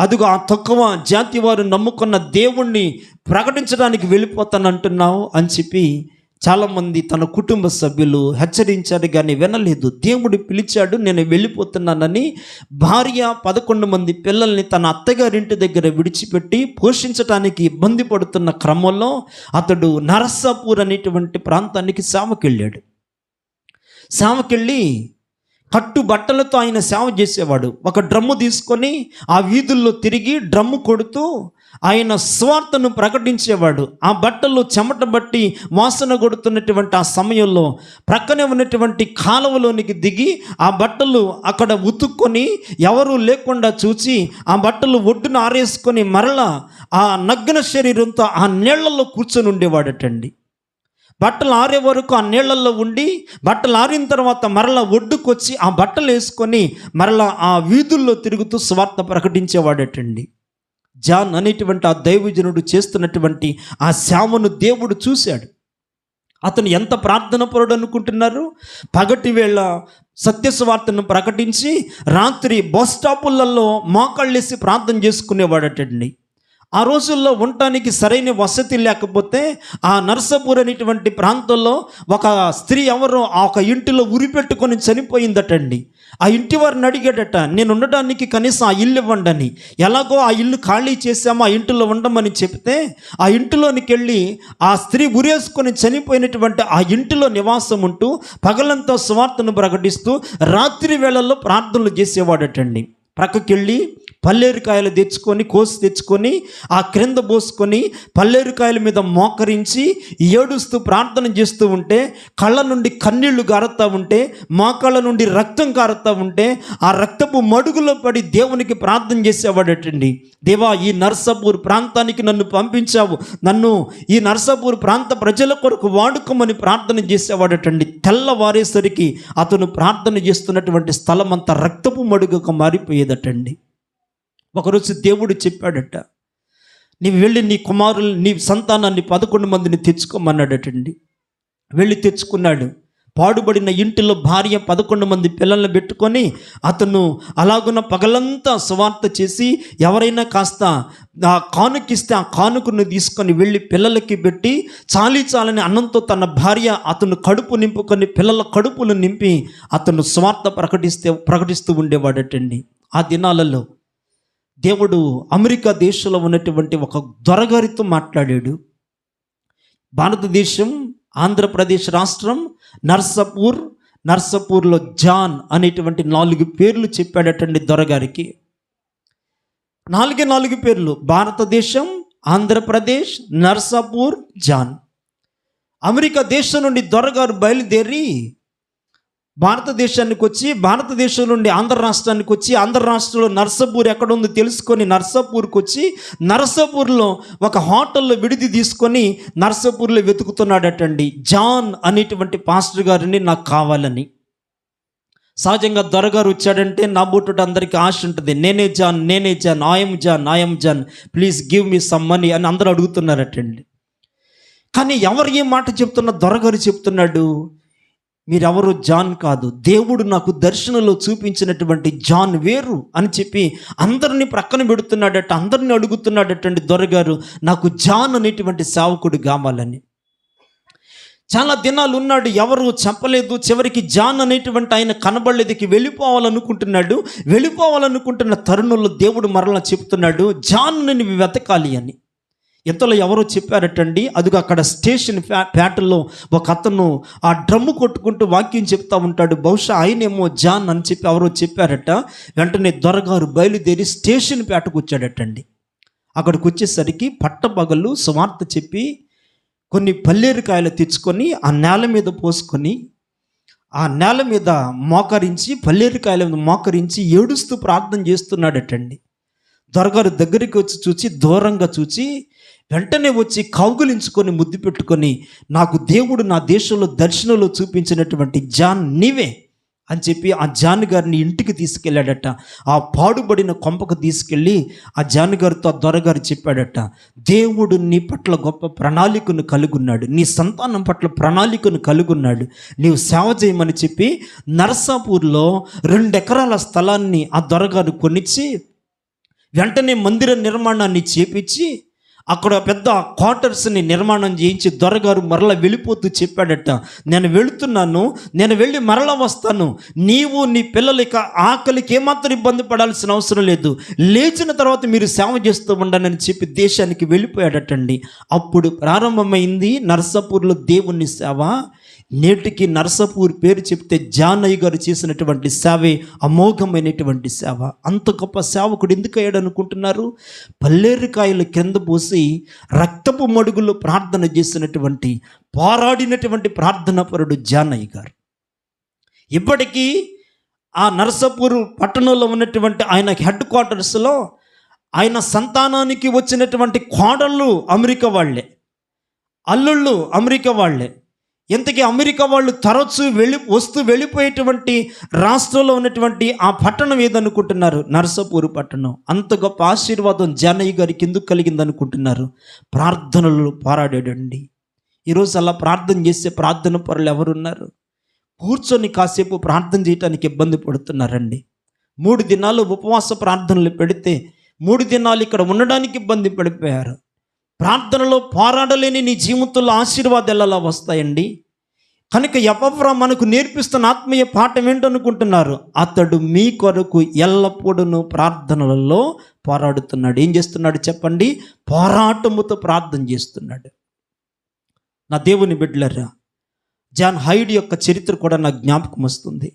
అదుగు ఆ తక్కువ జాతి వారు నమ్ముకున్న దేవుణ్ణి ప్రకటించడానికి వెళ్ళిపోతానంటున్నావు అని చెప్పి చాలామంది తన కుటుంబ సభ్యులు హెచ్చరించారు, కానీ వినలేదు. దేవుడు పిలిచాడు, నేను వెళ్ళిపోతున్నానని భార్య 11 మంది పిల్లల్ని తన అత్తగారింటి దగ్గర విడిచిపెట్టి పోషించడానికి ఇబ్బంది పడుతున్న క్రమంలో అతడు నరసాపూర్ అనేటువంటి ప్రాంతానికి సేవకెళ్ళాడు. సేవకెళ్ళి కట్టు బట్టలతో ఆయన సేవ చేసేవాడు. ఒక డ్రమ్ము తీసుకొని ఆ వీధుల్లో తిరిగి డ్రమ్ము కొడుతూ ఆయన స్వార్థను ప్రకటించేవాడు. ఆ బట్టలు చెమట బట్టి వాసన కొడుతున్నటువంటి ఆ సమయంలో ప్రక్కనే ఉన్నటువంటి కాలువలోనికి దిగి ఆ బట్టలు అక్కడ ఉతుక్కొని ఎవరూ లేకుండా చూచి ఆ బట్టలు ఒడ్డున ఆరేసుకొని మరలా ఆ నగ్న శరీరంతో ఆ నీళ్లలో కూర్చొని ఉండేవాడటండి. బట్టలు ఆరే వరకు ఆ నీళ్లలో ఉండి, బట్టలు ఆరిన తర్వాత మరలా ఒడ్డుకొచ్చి ఆ బట్టలు వేసుకొని మరలా ఆ వీధుల్లో తిరుగుతూ స్వార్థ ప్రకటించేవాడటండి. జాన్ అనేటువంటి ఆ దైవజనుడు చేస్తున్నటువంటి ఆ సేవను దేవుడు చూశాడు. అతను ఎంత ప్రార్థన పరుడు అనుకుంటున్నారు? పగటి వేళ సత్యస్వార్తను ప్రకటించి రాత్రి బస్ స్టాపులలో మోకాళ్ళేసి ప్రార్థన చేసుకునేవాడటండి. ఆ రోజుల్లో ఉండటానికి సరైన వసతి లేకపోతే ఆ నరసాపూర్ అనేటువంటి ప్రాంతంలో ఒక స్త్రీ ఎవరో ఆ ఒక ఇంటిలో ఉరిపెట్టుకొని చనిపోయిందటండి. ఆ ఇంటి వారిని అడిగాడట, నేను ఉండడానికి కనీసం ఆ ఇల్లు ఇవ్వండి. ఎలాగో ఆ ఇల్లు ఖాళీ చేసామో ఆ ఇంటిలో ఉండమని చెప్తే ఆ ఇంటిలోనికి వెళ్ళి ఆ స్త్రీ ఉరేసుకొని చనిపోయినటువంటి ఆ ఇంటిలో నివాసం ఉంటూ పగలంతా సువార్తను ప్రకటిస్తూ రాత్రి వేళల్లో ప్రార్థనలు చేసేవాడటండి. ప్రక్కకెళ్ళి పల్లేరుకాయలు కోసి తెచ్చుకొని ఆ క్రింద పోసుకొని పల్లేరుకాయల మీద మోకరించి ఏడుస్తూ ప్రార్థన చేస్తూ ఉంటే కళ్ళ నుండి కన్నీళ్లు గారుతూ ఉంటే, మోకాళ్ళ నుండి రక్తం కారుతూ ఉంటే ఆ రక్తపు మడుగులో పడి దేవునికి ప్రార్థన చేసేవాడటండి. దేవా, ఈ నరసాపూర్ ప్రాంతానికి నన్ను పంపించావు, నన్ను ఈ నరసాపూర్ ప్రాంత ప్రజల కొరకు వాడుకోమని ప్రార్థన చేసేవాడటండి. తెల్లవారేసరికి అతను ప్రార్థన చేస్తున్నటువంటి స్థలం అంతా రక్తపు మడుగుగా మారిపోయేదటండి. ఒకరోజు దేవుడు చెప్పాడట, నీవు వెళ్ళి నీ కుమారులు, నీ సంతానాన్ని 11 మందిని తెచ్చుకోమన్నాడటండి. వెళ్ళి తెచ్చుకున్నాడు. పాడుబడిన ఇంటిలో భార్య 11 మంది పిల్లల్ని పెట్టుకొని అతను అలాగున్న పగలంతా సువార్త చేసి ఎవరైనా కాస్త ఆ కానుకిస్తే ఆ కానుకను తీసుకొని వెళ్ళి పిల్లలకి పెట్టి చాలని అన్నంతో తన భార్య అతను కడుపు నింపుకొని పిల్లల కడుపులు నింపి అతను సువార్త ప్రకటిస్తూ ఉండేవాడటండి. ఆ దినాలలో దేవుడు అమెరికా దేశంలో ఉన్నటువంటి ఒక దొరగారితో మాట్లాడాడు. భారతదేశం, ఆంధ్రప్రదేశ్ రాష్ట్రం, నర్సాపూర్లో జాన్ అనేటువంటి 4 పేర్లు చెప్పాడటండి దొరగారికి. 4 పేర్లు: భారతదేశం, ఆంధ్రప్రదేశ్, నర్సాపూర్, జాన్. అమెరికా దేశం నుండి దొరగారు బయలుదేరి భారతదేశానికి వచ్చి, భారతదేశం నుండి ఆంధ్ర రాష్ట్రానికి వచ్చి, ఆంధ్ర రాష్ట్రంలో నర్సాపూర్ ఎక్కడ ఉందో తెలుసుకొని నర్సాపూర్కి వచ్చి నర్సాపూర్లో ఒక హోటల్లో విడిది తీసుకొని నర్సాపూర్లో వెతుకుతున్నాడటండి. జాన్ అనేటువంటి పాస్టర్ గారిని నాకు కావాలని. సహజంగా దొరగారు వచ్చాడంటే నా బోటు అందరికీ ఆశ ఉంటుంది, నేనే John, I'm John, please give me some money అని అందరూ అడుగుతున్నారటండి. కానీ ఎవరు ఏ మాట చెప్తున్నా దొరగారు చెప్తున్నాడు, మీరెవరు జాన్ కాదు, దేవుడు నాకు దర్శనంలో చూపించినటువంటి జాన్ వేరు అని చెప్పి అందరినీ ప్రక్కన పెడుతున్నాడట. అందరినీ అడుగుతున్నాడటండి దొరగారు, నాకు జాన్ అనేటువంటి సేవకుడు కావాలని. చాలా దినాలు ఉన్నాడు, ఎవరు చెప్పలేదు. చివరికి జాన్ అనేటువంటి ఆయన కనబడలేదుకి వెళ్ళిపోవాలనుకుంటున్న తరుణంలో దేవుడు మరలా చెప్తున్నాడు, జాన్ని నువ్వు వెతకాలి అని. ఇంతలో ఎవరో చెప్పారటండి, అదిగో అక్కడ స్టేషన్ ప్యాటల్లో ఒక అతను ఆ డ్రమ్ము కొట్టుకుంటూ వాక్యం చెప్తా ఉంటాడు, బహుశా ఆయనేమో జాన్ అని చెప్పి ఎవరో చెప్పారట. వెంటనే దొరగారు బయలుదేరి స్టేషన్ పేటకు వచ్చాడటండి. అక్కడికి వచ్చేసరికి పట్టపగలు సువార్త చెప్పి కొన్ని పల్లేరుకాయలు తెచ్చుకొని ఆ నేల మీద పోసుకొని ఆ నేల మీద మోకరించి, పల్లేరుకాయల మీద మోకరించి ఏడుస్తూ ప్రార్థన చేస్తున్నాడటండి. దొరగారు దగ్గరికి వచ్చి చూచి, దూరంగా చూచి వెంటనే వచ్చి కౌగులించుకొని ముద్దు పెట్టుకొని, నాకు దేవుడు నా దేశంలో దర్శనంలో చూపించినటువంటి జాన్ నీవే అని చెప్పి ఆ జాన్ గారిని ఇంటికి తీసుకెళ్ళాడట. ఆ పాడుబడిన కొంపకు తీసుకెళ్ళి ఆ జాన్ గారితో ఆ దొరగారు చెప్పాడట, దేవుడు నీ పట్ల గొప్ప ప్రణాళికను కలుగున్నాడు, నీ సంతానం పట్ల ప్రణాళికను కలుగున్నాడు, నీవు సేవ చేయమని చెప్పి నర్సాపూర్లో 2 ఎకరాల స్థలాన్ని ఆ దొరగారు కొనిచ్చి వెంటనే మందిర నిర్మాణాన్ని చేపించి అక్కడ పెద్ద క్వార్టర్స్ని నిర్మాణం చేయించి దొరగారు మరలా వెళ్ళిపోతూ చెప్పాడట, నేను వెళుతున్నాను, నేను వెళ్ళి మరలా వస్తాను, నీవు నీ పిల్లలు ఇక ఆకలికి ఏమాత్రం ఇబ్బంది పడాల్సిన అవసరం లేదు, లేచిన తర్వాత మీరు సేవ చేస్తూ ఉండాలని చెప్పి దేశానికి వెళ్ళిపోయాడటండి. అప్పుడు ప్రారంభమైంది నర్సాపూర్లో దేవుని సేవ. నేటికి నర్సాపూర్ పేరు చెప్తే జానయ్య గారు చేసినటువంటి సేవే అమోఘమైనటువంటి సేవ. అంత గొప్ప సేవకుడు ఎందుకు అయ్యాడు అనుకుంటున్నారు? పల్లేరుకాయలు కింద పోసి రక్తపు మడుగులు ప్రార్థన చేసినటువంటి, పోరాడినటువంటి ప్రార్థనాపరుడు జానయ్య గారు. ఇప్పటికీ ఆ నర్సాపూర్ పట్టణంలో ఉన్నటువంటి ఆయన హెడ్ క్వార్టర్స్లో ఆయన సంతానానికి వచ్చినటువంటి కోడళ్ళు అమెరికా వాళ్ళే, అల్లుళ్ళు అమెరికా వాళ్ళే. ఇంతకీ అమెరికా వాళ్ళు తరచూ వెళ్ళిపోయేటువంటి రాష్ట్రంలో ఉన్నటువంటి ఆ పట్టణం ఏదనుకుంటున్నారు? నర్సాపూర్ పట్టణం. అంత గొప్ప ఆశీర్వాదం జానయ్య గారికి ఎందుకు కలిగింది అనుకుంటున్నారు? ప్రార్థనలు పోరాడాడండి. ఈరోజు అలా ప్రార్థన చేసే ప్రార్థన పరులు ఎవరున్నారు? కూర్చొని కాసేపు ప్రార్థన చేయడానికి ఇబ్బంది పడుతున్నారండి. 3 దినాలు ఉపవాస ప్రార్థనలు పెడితే 3 దినాలు ఇక్కడ ఉండడానికి ఇబ్బంది పడిపోయారు. ప్రార్థనలో పోరాడలేని నీ జీవితంలో ఆశీర్వాదాలు ఎలా వస్తాయండి? కనుక ఎపఫ్రా మనకు నేర్పిస్తున్న ఆత్మీయ పాఠం ఏంటనుకుంటున్నారు? అతడు మీ కొరకు ఎల్లప్పుడూ ప్రార్థనలలో పోరాడుతున్నాడు. ఏం చేస్తున్నాడు చెప్పండి? పోరాటముతో ప్రార్థన చేస్తున్నాడు. నా దేవుని బిడ్డలారా, జాన్ హైడ్ యొక్క చరిత్ర కూడా నాకు జ్ఞాపకం వస్తుంది.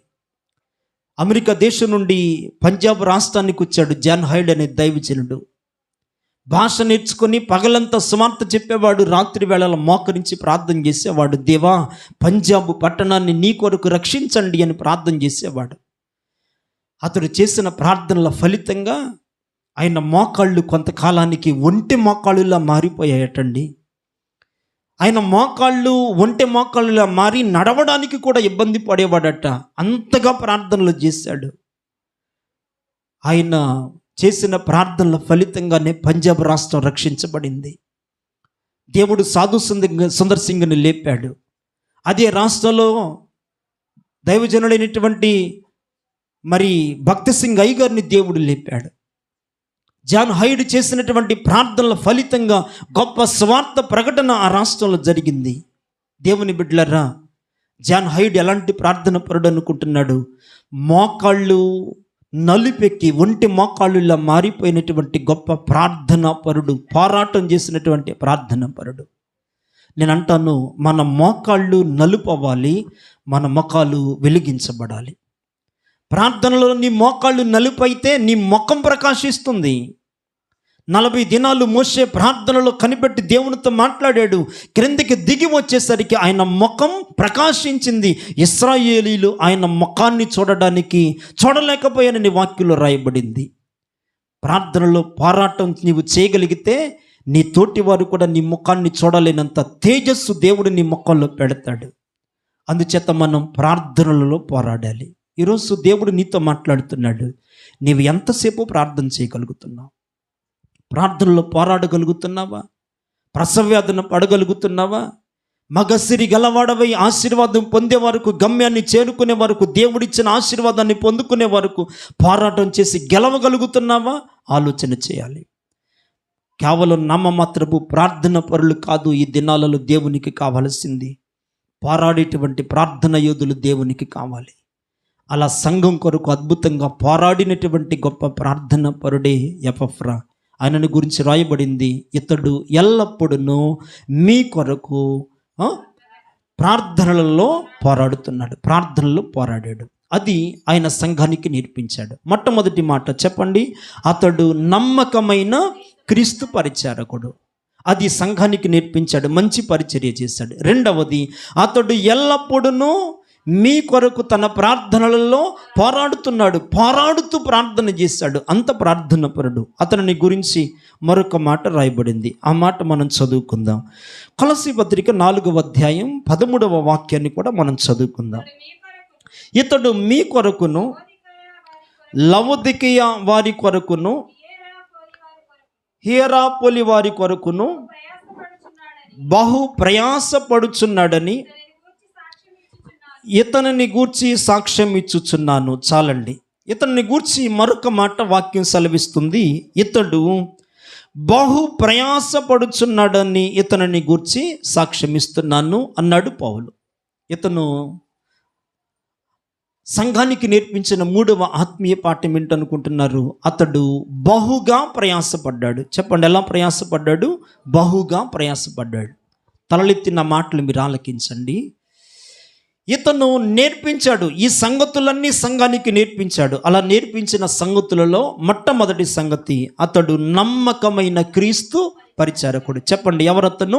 అమెరికా దేశం నుండి పంజాబ్ రాష్ట్రానికి వచ్చాడు జాన్ హైడ్ అనే దైవజనుడు. భాష నేర్చుకొని పగలంతా సువార్త చెప్పేవాడు, రాత్రి వేళల మోకరించి ప్రార్థన చేసేవాడు. దేవా, పంజాబ్ పట్టణాన్ని నీ కొరకు రక్షించండి అని ప్రార్థన చేసేవాడు. అతడు చేసిన ప్రార్థనల ఫలితంగా ఆయన మోకాళ్ళు కొంతకాలానికి ఒంటె మోకాళ్ళులా మారిపోయాయటండి. ఆయన మోకాళ్ళు ఒంటె మోకాళ్ళులా మారి నడవడానికి కూడా ఇబ్బంది పడేవాడట. అంతగా ప్రార్థనలు చేశాడు. ఆయన చేసిన ప్రార్థనల ఫలితంగానే పంజాబ్ రాష్ట్రం రక్షించబడింది. దేవుడు సాధు సుందర్ సింగ్ని లేపాడు. అదే రాష్ట్రంలో దైవజనుడైనటువంటి మరి భక్తి సింగ్ అయ్యగారిని దేవుడు లేపాడు. జాన్ హైడ్ చేసినటువంటి ప్రార్థనల ఫలితంగా గొప్ప స్వార్థ ప్రకటన ఆ రాష్ట్రంలో జరిగింది. దేవుని బిడ్డలారా, జాన్ హైడ్ ఎలాంటి ప్రార్థన పరుడు అనుకుంటున్నాడు? మోకాళ్ళు నలుపెక్కి ఒంటి మోకాళ్ళులా మారిపోయినటువంటి గొప్ప ప్రార్థనా పరుడు, పోరాటం చేసినటువంటి ప్రార్థనా పరుడు. నేను అంటాను, మన మోకాళ్ళు నలుపు అవ్వాలి, మన ముఖాలు వెలిగించబడాలి. ప్రార్థనలో నీ మోకాళ్ళు నలుపు అయితే నీ ముఖం ప్రకాశిస్తుంది. 40 దినాలు మోషే ప్రార్థనలో కనిపెట్టి దేవునితో మాట్లాడాడు. క్రిందికి దిగి వచ్చేసరికి ఆయన ముఖం ప్రకాశించింది. ఇశ్రాయేలీలు ఆయన ముఖాన్ని చూడలేకపోయానని వాక్యంలో రాయబడింది. ప్రార్థనలో పోరాటం నీవు చేయగలిగితే నీ తోటి వారు కూడా నీ ముఖాన్ని చూడలేనంత తేజస్సు దేవుడు నీ ముఖంలో పెడతాడు. అందుచేత మనం ప్రార్థనలలో పోరాడాలి. ఈరోజు దేవుడు నీతో మాట్లాడుతున్నాడు. నీవు ఎంతసేపు ప్రార్థన చేయగలుగుతున్నావు? ప్రార్థనలో పోరాడగలుగుతున్నావా? ప్రసవవేదన పడగలుగుతున్నావా? మగసిరి గలవాడవై ఆశీర్వాదం పొందే వరకు, గమ్యాన్ని చేరుకునే వరకు, దేవుడిచ్చిన ఆశీర్వాదాన్ని పొందుకునే వరకు పోరాటం చేసి గెలవగలుగుతున్నావా? ఆలోచన చేయాలి. కేవలం నామమాత్రపు ప్రార్థన పరులు కాదు ఈ దినాలలో దేవునికి కావలసింది. పోరాడేటువంటి ప్రార్థన యోధులు దేవునికి కావాలి. అలా సంఘం కొరకు అద్భుతంగా పోరాడినటువంటి గొప్ప ప్రార్థన పరుడే ఎపఫ్రా. ఆయనను గురించి రాయబడింది, ఇతడు ఎల్లప్పుడూ మీ కొరకు ప్రార్థనలలో పోరాడుతున్నాడు. ప్రార్థనలో పోరాడాడు. అది ఆయన సంఘానికి నేర్పించాడు. మొట్టమొదటి మాట చెప్పండి, అతడు నమ్మకమైన క్రీస్తు పరిచారకుడు. అది సంఘానికి నేర్పించాడు, మంచి పరిచర్య చేశాడు. రెండవది, అతడు ఎల్లప్పుడూ మీ కొరకు తన ప్రార్థనలలో పోరాడుతున్నాడు. పోరాడుతూ ప్రార్థన చేశాడు. అంత ప్రార్థన పరుడు. అతనిని గురించి మరొక మాట రాయబడింది. ఆ మాట మనం చదువుకుందాం. కొలస్సీ పత్రిక 4వ అధ్యాయం 13వ వాక్యాన్ని కూడా మనం చదువుకుందాం. ఇతడు మీ కొరకును, లవొదికయ వారి కొరకును, హియరాపోలి వారి కొరకును బహు ప్రయాసపడుచున్నాడని ఇతనిని గూర్చి సాక్ష్యం ఇచ్చుచున్నాను. చాలండి. ఇతనిని గూర్చి మరొక మాట వాక్యం సెలవిస్తుంది, ఇతడు బహు ప్రయాసపడుచున్నాడని ఇతనిని గూర్చి సాక్ష్యం ఇస్తున్నాను అన్నాడు పౌలు. ఇతను సంఘానికి నేర్పించిన 3వ ఆత్మీయ పాఠం ఏంటనుకుంటున్నారు? అతడు బహుగా ప్రయాసపడ్డాడు. చెప్పండి, ఎలా ప్రయాసపడ్డాడు? బహుగా ప్రయాసపడ్డాడు. తలలెత్తిన మాటలు మీరు ఆలకించండి. ఇతను నేర్పించాడు, ఈ సంగతులన్నీ సంఘానికి నేర్పించాడు. అలా నేర్పించిన సంగతులలో మొట్టమొదటి సంగతి, అతడు నమ్మకమైన క్రీస్తు పరిచారకుడు. చెప్పండి, ఎవరతను?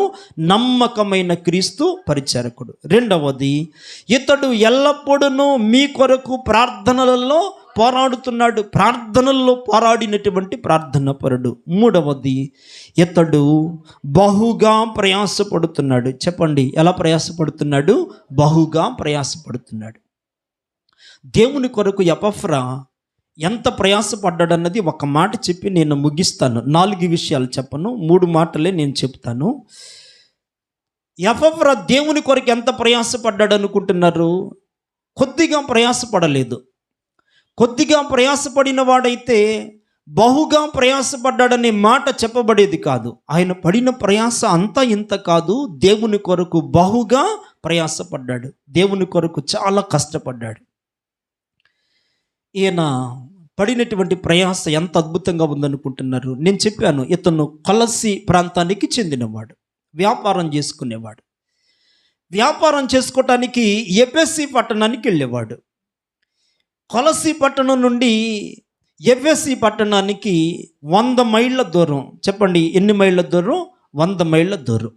నమ్మకమైన క్రీస్తు పరిచారకుడు. రెండవది, ఇతడు ఎల్లప్పుడూ మీ కొరకు ప్రార్థనలలో పోరాడుతున్నాడు. ప్రార్థనల్లో పోరాడినటువంటి ప్రార్థన పరుడు. మూడవది, ఇతడు బహుగా ప్రయాసపడుతున్నాడు. చెప్పండి, ఎలా ప్రయాసపడుతున్నాడు? బహుగా ప్రయాసపడుతున్నాడు. దేవుని కొరకు ఎపఫ్రా ఎంత ప్రయాసపడ్డాడన్నది ఒక మాట చెప్పి నేను ముగిస్తాను. 4 విషయాలు చెప్పను, 3 మాటలే నేను చెప్తాను. ఎపఫ్రా దేవుని కొరకు ఎంత ప్రయాసపడ్డాడు అనుకుంటున్నారు? కొద్దిగా ప్రయాసపడలేదు. కొద్దిగా ప్రయాసపడిన వాడైతే బహుగా ప్రయాసపడ్డాడనే మాట చెప్పబడేది కాదు. ఆయన పడిన ప్రయాస అంతా ఇంత కాదు. దేవుని కొరకు బహుగా ప్రయాసపడ్డాడు. దేవుని కొరకు చాలా కష్టపడ్డాడు. ఈయన పడినటువంటి ప్రయాస ఎంత అద్భుతంగా ఉందనుకుంటున్నారు? నేను చెప్పాను, ఇతను కొలస్సీ ప్రాంతానికి చెందినవాడు, వ్యాపారం చేసుకునేవాడు. వ్యాపారం చేసుకోవటానికి ఎఫెసీ పట్టణానికి వెళ్ళేవాడు. కొలస్సీ పట్టణం నుండి ఎఫెసీ పట్టణానికి 100 మైళ్ళ దూరం. చెప్పండి, ఎన్ని మైళ్ళ దూరం? 100 మైళ్ళ దూరం.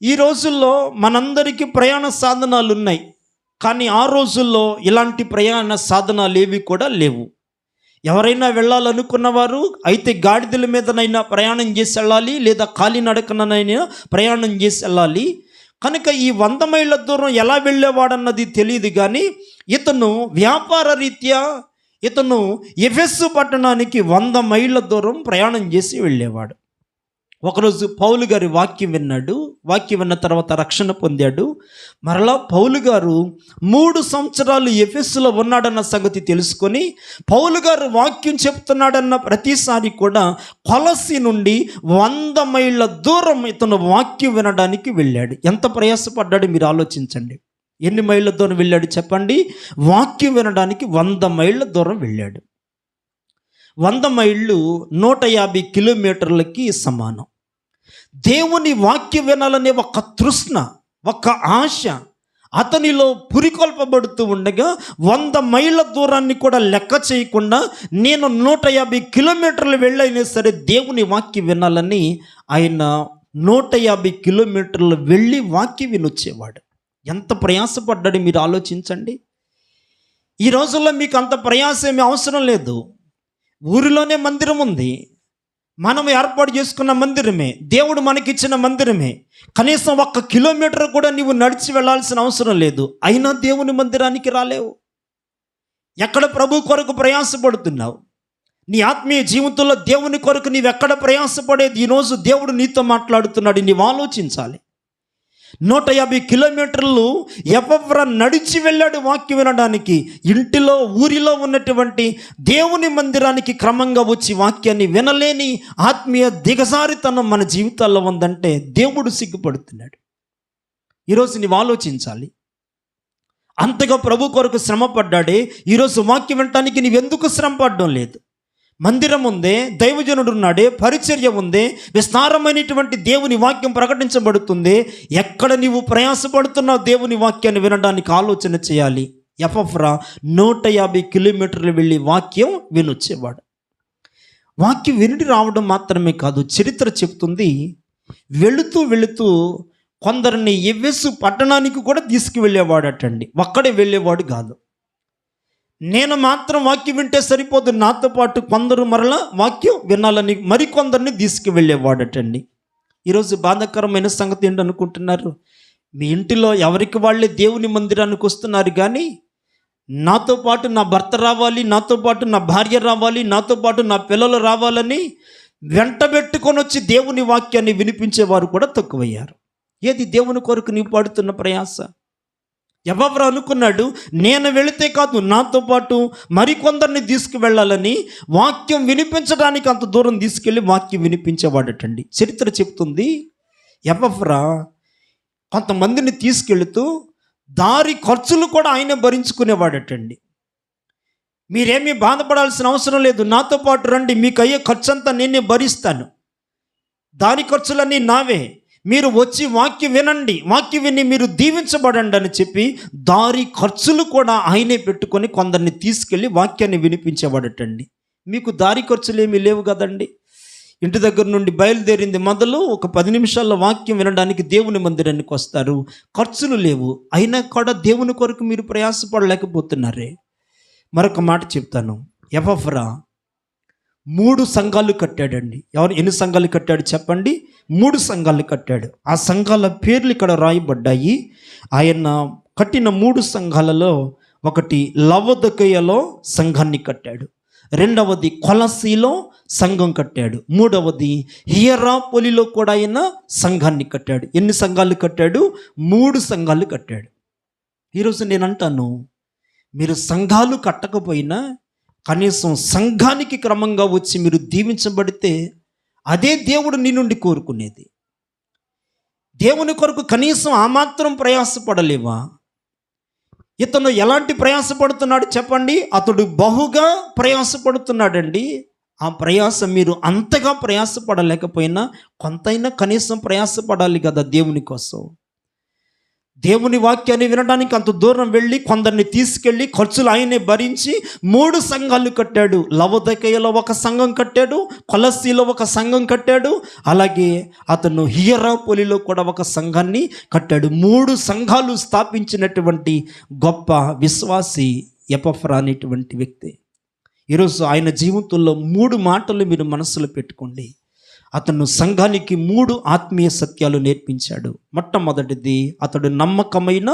ఈ రోజుల్లో మనందరికీ ప్రయాణ సాధనాలు ఉన్నాయి, కానీ ఆ రోజుల్లో ఇలాంటి ప్రయాణ సాధనాలు ఏవి కూడా లేవు. ఎవరైనా వెళ్ళాలనుకున్నవారు అయితే గాడిదల మీదనైనా ప్రయాణం చేసి వెళ్ళాలి, లేదా కాలినడకనైనా ప్రయాణం చేసి వెళ్ళాలి. కనుక ఈ 100 మైళ్ళ దూరం ఎలా వెళ్ళేవాడన్నది తెలియదు. కానీ ఇతను వ్యాపార రీత్యా ఇతను ఎఫెసు పట్టణానికి 100 మైళ్ళ దూరం ప్రయాణం చేసి వెళ్ళేవాడు. ఒకరోజు పౌలు గారి వాక్యం విన్నాడు. వాక్యం విన్న తర్వాత రక్షణ పొందాడు. మరలా పౌలు గారు 3 సంవత్సరాలు ఎఫెసులో ఉన్నాడన్న సంగతి తెలుసుకొని పౌలు గారు వాక్యం చెప్తున్నాడన్న ప్రతిసారి కూడా కొలస్సీ నుండి 100 మైళ్ళ దూరం ఇతను వాక్యం వినడానికి వెళ్ళాడు. ఎంత ప్రయాసపడ్డాడు మీరు ఆలోచించండి. ఎన్ని మైళ్ళ దూరం వెళ్ళాడు చెప్పండి? వాక్యం వినడానికి 100 మైళ్ళ దూరం వెళ్ళాడు. 100 మైళ్ళు 150 కిలోమీటర్లకి సమానం. దేవుని వాక్యం వినాలనే ఒక తృష్ణ, ఒక ఆశ అతనిలో పురికొల్పబడుతూ ఉండగా 100 మైళ్ళ దూరాన్ని కూడా లెక్క చేయకుండా నేను 150 కిలోమీటర్లు వెళ్ళైనా సరే దేవుని వాక్యం వినాలని ఆయన 150 కిలోమీటర్లు వెళ్ళి వాక్యం వినొచ్చేవాడు. ఎంత ప్రయాసపడ్డాడు మీరు ఆలోచించండి. ఈ రోజుల్లో మీకు అంత ప్రయాస ఏమీ అవసరం లేదు. ఊరిలోనే మందిరం ఉంది, మనం ఏర్పాటు చేసుకున్న మందిరమే, దేవుడు మనకిచ్చిన మందిరమే. కనీసం 1 కిలోమీటర్ కూడా నీవు నడిచి వెళ్ళాల్సిన అవసరం లేదు. అయినా దేవుని మందిరానికి రాలేవు. ఎక్కడ ప్రభు కొరకు ప్రయాసపడుతున్నావు? నీ ఆత్మీయ జీవితంలో దేవుని కొరకు నీవెక్కడ ప్రయాసపడేది? ఈరోజు దేవుడు నీతో మాట్లాడుతున్నాడు, నీవు ఆలోచించాలి. 150 కిలోమీటర్లు ఎపఫ్రా నడిచి వెళ్ళాడు వాక్యం వినడానికి. ఇంటిలో ఊరిలో ఉన్నటువంటి దేవుని మందిరానికి క్రమంగా వచ్చి వాక్యాన్ని వినలేని ఆత్మీయ దిగజారితనం మన జీవితాల్లో ఉందంటే దేవుడు సిగ్గుపడుతున్నాడు. ఈరోజు నీవు ఆలోచించాలి. అంతగా ప్రభు కొరకు శ్రమ పడ్డాడే, ఈరోజు వాక్యం వినటానికి నీవెందుకు శ్రమ పడడం లేదు? మందిరం ఉందే, దైవజనుడు ఉన్నాడే, పరిచర్య ఉందే, విస్తారమైనటువంటి దేవుని వాక్యం ప్రకటించబడుతుంది. ఎక్కడ నీవు ప్రయాసపడుతున్నావు దేవుని వాక్యాన్ని వినడానికి ఆలోచన చేయాలి. ఎపఫ్రా 150 కిలోమీటర్లు వెళ్ళి వాక్యం వినొచ్చేవాడు. వాక్యం విని రావడం మాత్రమే కాదు, చరిత్ర చెప్తుంది, వెళుతూ వెళుతూ కొందరిని ఎవ్వెసు పట్టణానికి కూడా తీసుకువెళ్ళేవాడటండి. ఒక్కడే వెళ్ళేవాడు కాదు. నేను మాత్రం వాక్యం వింటే సరిపోదు, నాతో పాటు కొందరు మరలా వాక్యం వినాలని మరికొందరిని తీసుకువెళ్ళేవాడటండి. ఈరోజు బాధాకరమైన సంగతి ఏంటనుకుంటున్నారు? మీ ఇంటిలో ఎవరికి వాళ్ళే దేవుని మందిరానికి వస్తున్నారు, కానీ నాతో పాటు నా భర్త రావాలి, నాతో పాటు నా భార్య రావాలి, నాతో పాటు నా పిల్లలు రావాలని వెంటబెట్టుకొని వచ్చి దేవుని వాక్యాన్ని వినిపించేవారు కూడా తక్కువయ్యారు. ఏది దేవుని కొరకు నీవు పడుతున్న ప్రయాస? ఎవరు అనుకున్నాడు, నేను వెళితే కాదు నాతో పాటు మరికొందరిని తీసుకువెళ్ళాలని వాక్యం వినిపించడానికి అంత దూరం తీసుకెళ్ళి వాక్యం వినిపించేవాడటండి. చరిత్ర చెప్తుంది, ఎపఫ్రా కొంతమందిని తీసుకెళ్తూ దారి ఖర్చులు కూడా ఆయన భరించుకునేవాడటండి. మీరేమీ బాధపడాల్సిన అవసరం లేదు, నాతో పాటు రండి, మీకు అయ్యే ఖర్చు అంతా నేనే భరిస్తాను, దారి ఖర్చులన్నీ నావే, మీరు వచ్చి వాక్యం వినండి, వాక్యం విని మీరు దీవించబడండి అని చెప్పి దారి ఖర్చులు కూడా ఆయనే పెట్టుకొని కొందరిని తీసుకెళ్ళి వాక్యాన్ని వినిపించేవాడటండి. మీకు దారి ఖర్చులు ఏమీ లేవు కదండి. ఇంటి దగ్గర నుండి బయలుదేరింది మొదలు ఒక 10 నిమిషాల్లో వాక్యం వినడానికి దేవుని మందిరానికి వస్తారు, ఖర్చులు లేవు, అయినా కూడా దేవుని కొరకు మీరు ప్రయాసపడలేకపోతున్నారే. మరొక మాట చెప్తాను, ఎపఫ్రా 3 సంఘాలు కట్టాడండి. ఎన్ని సంఘాలు కట్టాడు చెప్పండి? 3 సంఘాలు కట్టాడు. ఆ సంఘాల పేర్లు ఇక్కడ రాయబడ్డాయి. ఆయన కట్టిన 3 సంఘాలలో ఒకటి లవొదికయలో సంఘాన్ని కట్టాడు, రెండవది కొలసీలో సంఘం కట్టాడు, మూడవది హియరాపోలిలో కూడా ఆయన సంఘాన్ని కట్టాడు. ఎన్ని సంఘాలు కట్టాడు? 3 సంఘాలు కట్టాడు. ఈరోజు నేను అంటాను, మీరు సంఘాలు కట్టకపోయినా కనీసం సంఘానికి క్రమంగా వచ్చి మీరు దీవించబడితే అదే దేవుడు నీ నుండి కోరుకునేది. దేవుని కొరకు కనీసం ఆ మాత్రం ప్రయాసపడలేవా? ఇతను ఎలాంటి ప్రయాసపడుతున్నాడు చెప్పండి? అతడు బహుగా ప్రయాసపడుతున్నాడండి. ఆ ప్రయాస మీరు అంతగా ప్రయాసపడలేకపోయినా కొంతైనా కనీసం ప్రయాసపడాలి కదా దేవుని కోసం. దేవుని వాక్యాన్ని వినడానికి అంత దూరం వెళ్ళి కొందరిని తీసుకెళ్ళి ఖర్చులు ఆయనే భరించి 3 సంఘాలు కట్టాడు. లవొదికయలో ఒక సంఘం కట్టాడు, కొలసీలో ఒక సంఘం కట్టాడు, అలాగే అతను హియరాపోలిలో కూడా ఒక సంఘాన్ని కట్టాడు. 3 సంఘాలు స్థాపించినటువంటి గొప్ప విశ్వాసి ఎపఫ్రా అనేటువంటి వ్యక్తి. ఈరోజు ఆయన జీవితంలో 3 మాటలు మీరు మనసులో పెట్టుకోండి. అతను సంఘానికి 3 ఆత్మీయ సత్యాలు నేర్పించాడు. మొట్టమొదటిది, అతడు నమ్మకమైన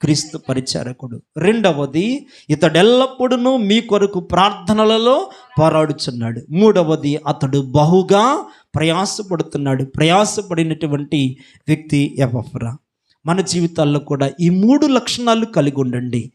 క్రీస్తు పరిచారకుడు. రెండవది, ఇతడు ఎల్లప్పుడూ మీ కొరకు ప్రార్థనలలో పోరాడుచున్నాడు. మూడవది, అతడు బహుగా ప్రయాసపడుతున్నాడు. ప్రయాసపడినటువంటి వ్యక్తి ఎపఫ్రా. మన జీవితాల్లో కూడా ఈ 3 లక్షణాలు కలిగి ఉండండి.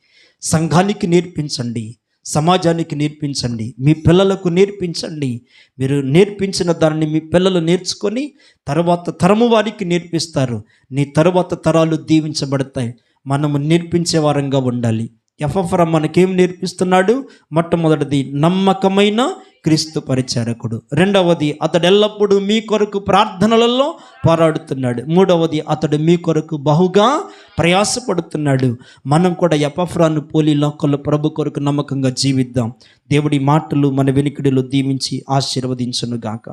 సంఘానికి నేర్పించండి, సమాజానికి నేర్పించండి, మీ పిల్లలకు నేర్పించండి. మీరు నేర్పించిన దాన్ని మీ పిల్లలు నేర్చుకొని తర్వాత తరము వారికి నేర్పిస్తారు. నీ తరువాత తరాలు దీవించబడతాయి. మనము నేర్పించే వారంగా ఉండాలి. ఎపఫ్రా మనకేం నేర్పిస్తున్నాడు? మొట్టమొదటిది, నమ్మకమైన క్రీస్తు పరిచారకుడు. రెండవది, అతడు ఎల్లప్పుడూ మీ కొరకు ప్రార్థనలలో పోరాడుతున్నాడు. మూడవది, అతడు మీ కొరకు బహుగా ప్రయాసపడుతున్నాడు. మనం కూడా ఎపఫ్రాను పోలి లోకంలో ప్రభు కొరకు నమ్మకంగా జీవిద్దాం. దేవుడి మాటలు మన వెనుకడిలో దీవించి ఆశీర్వదించును గాక.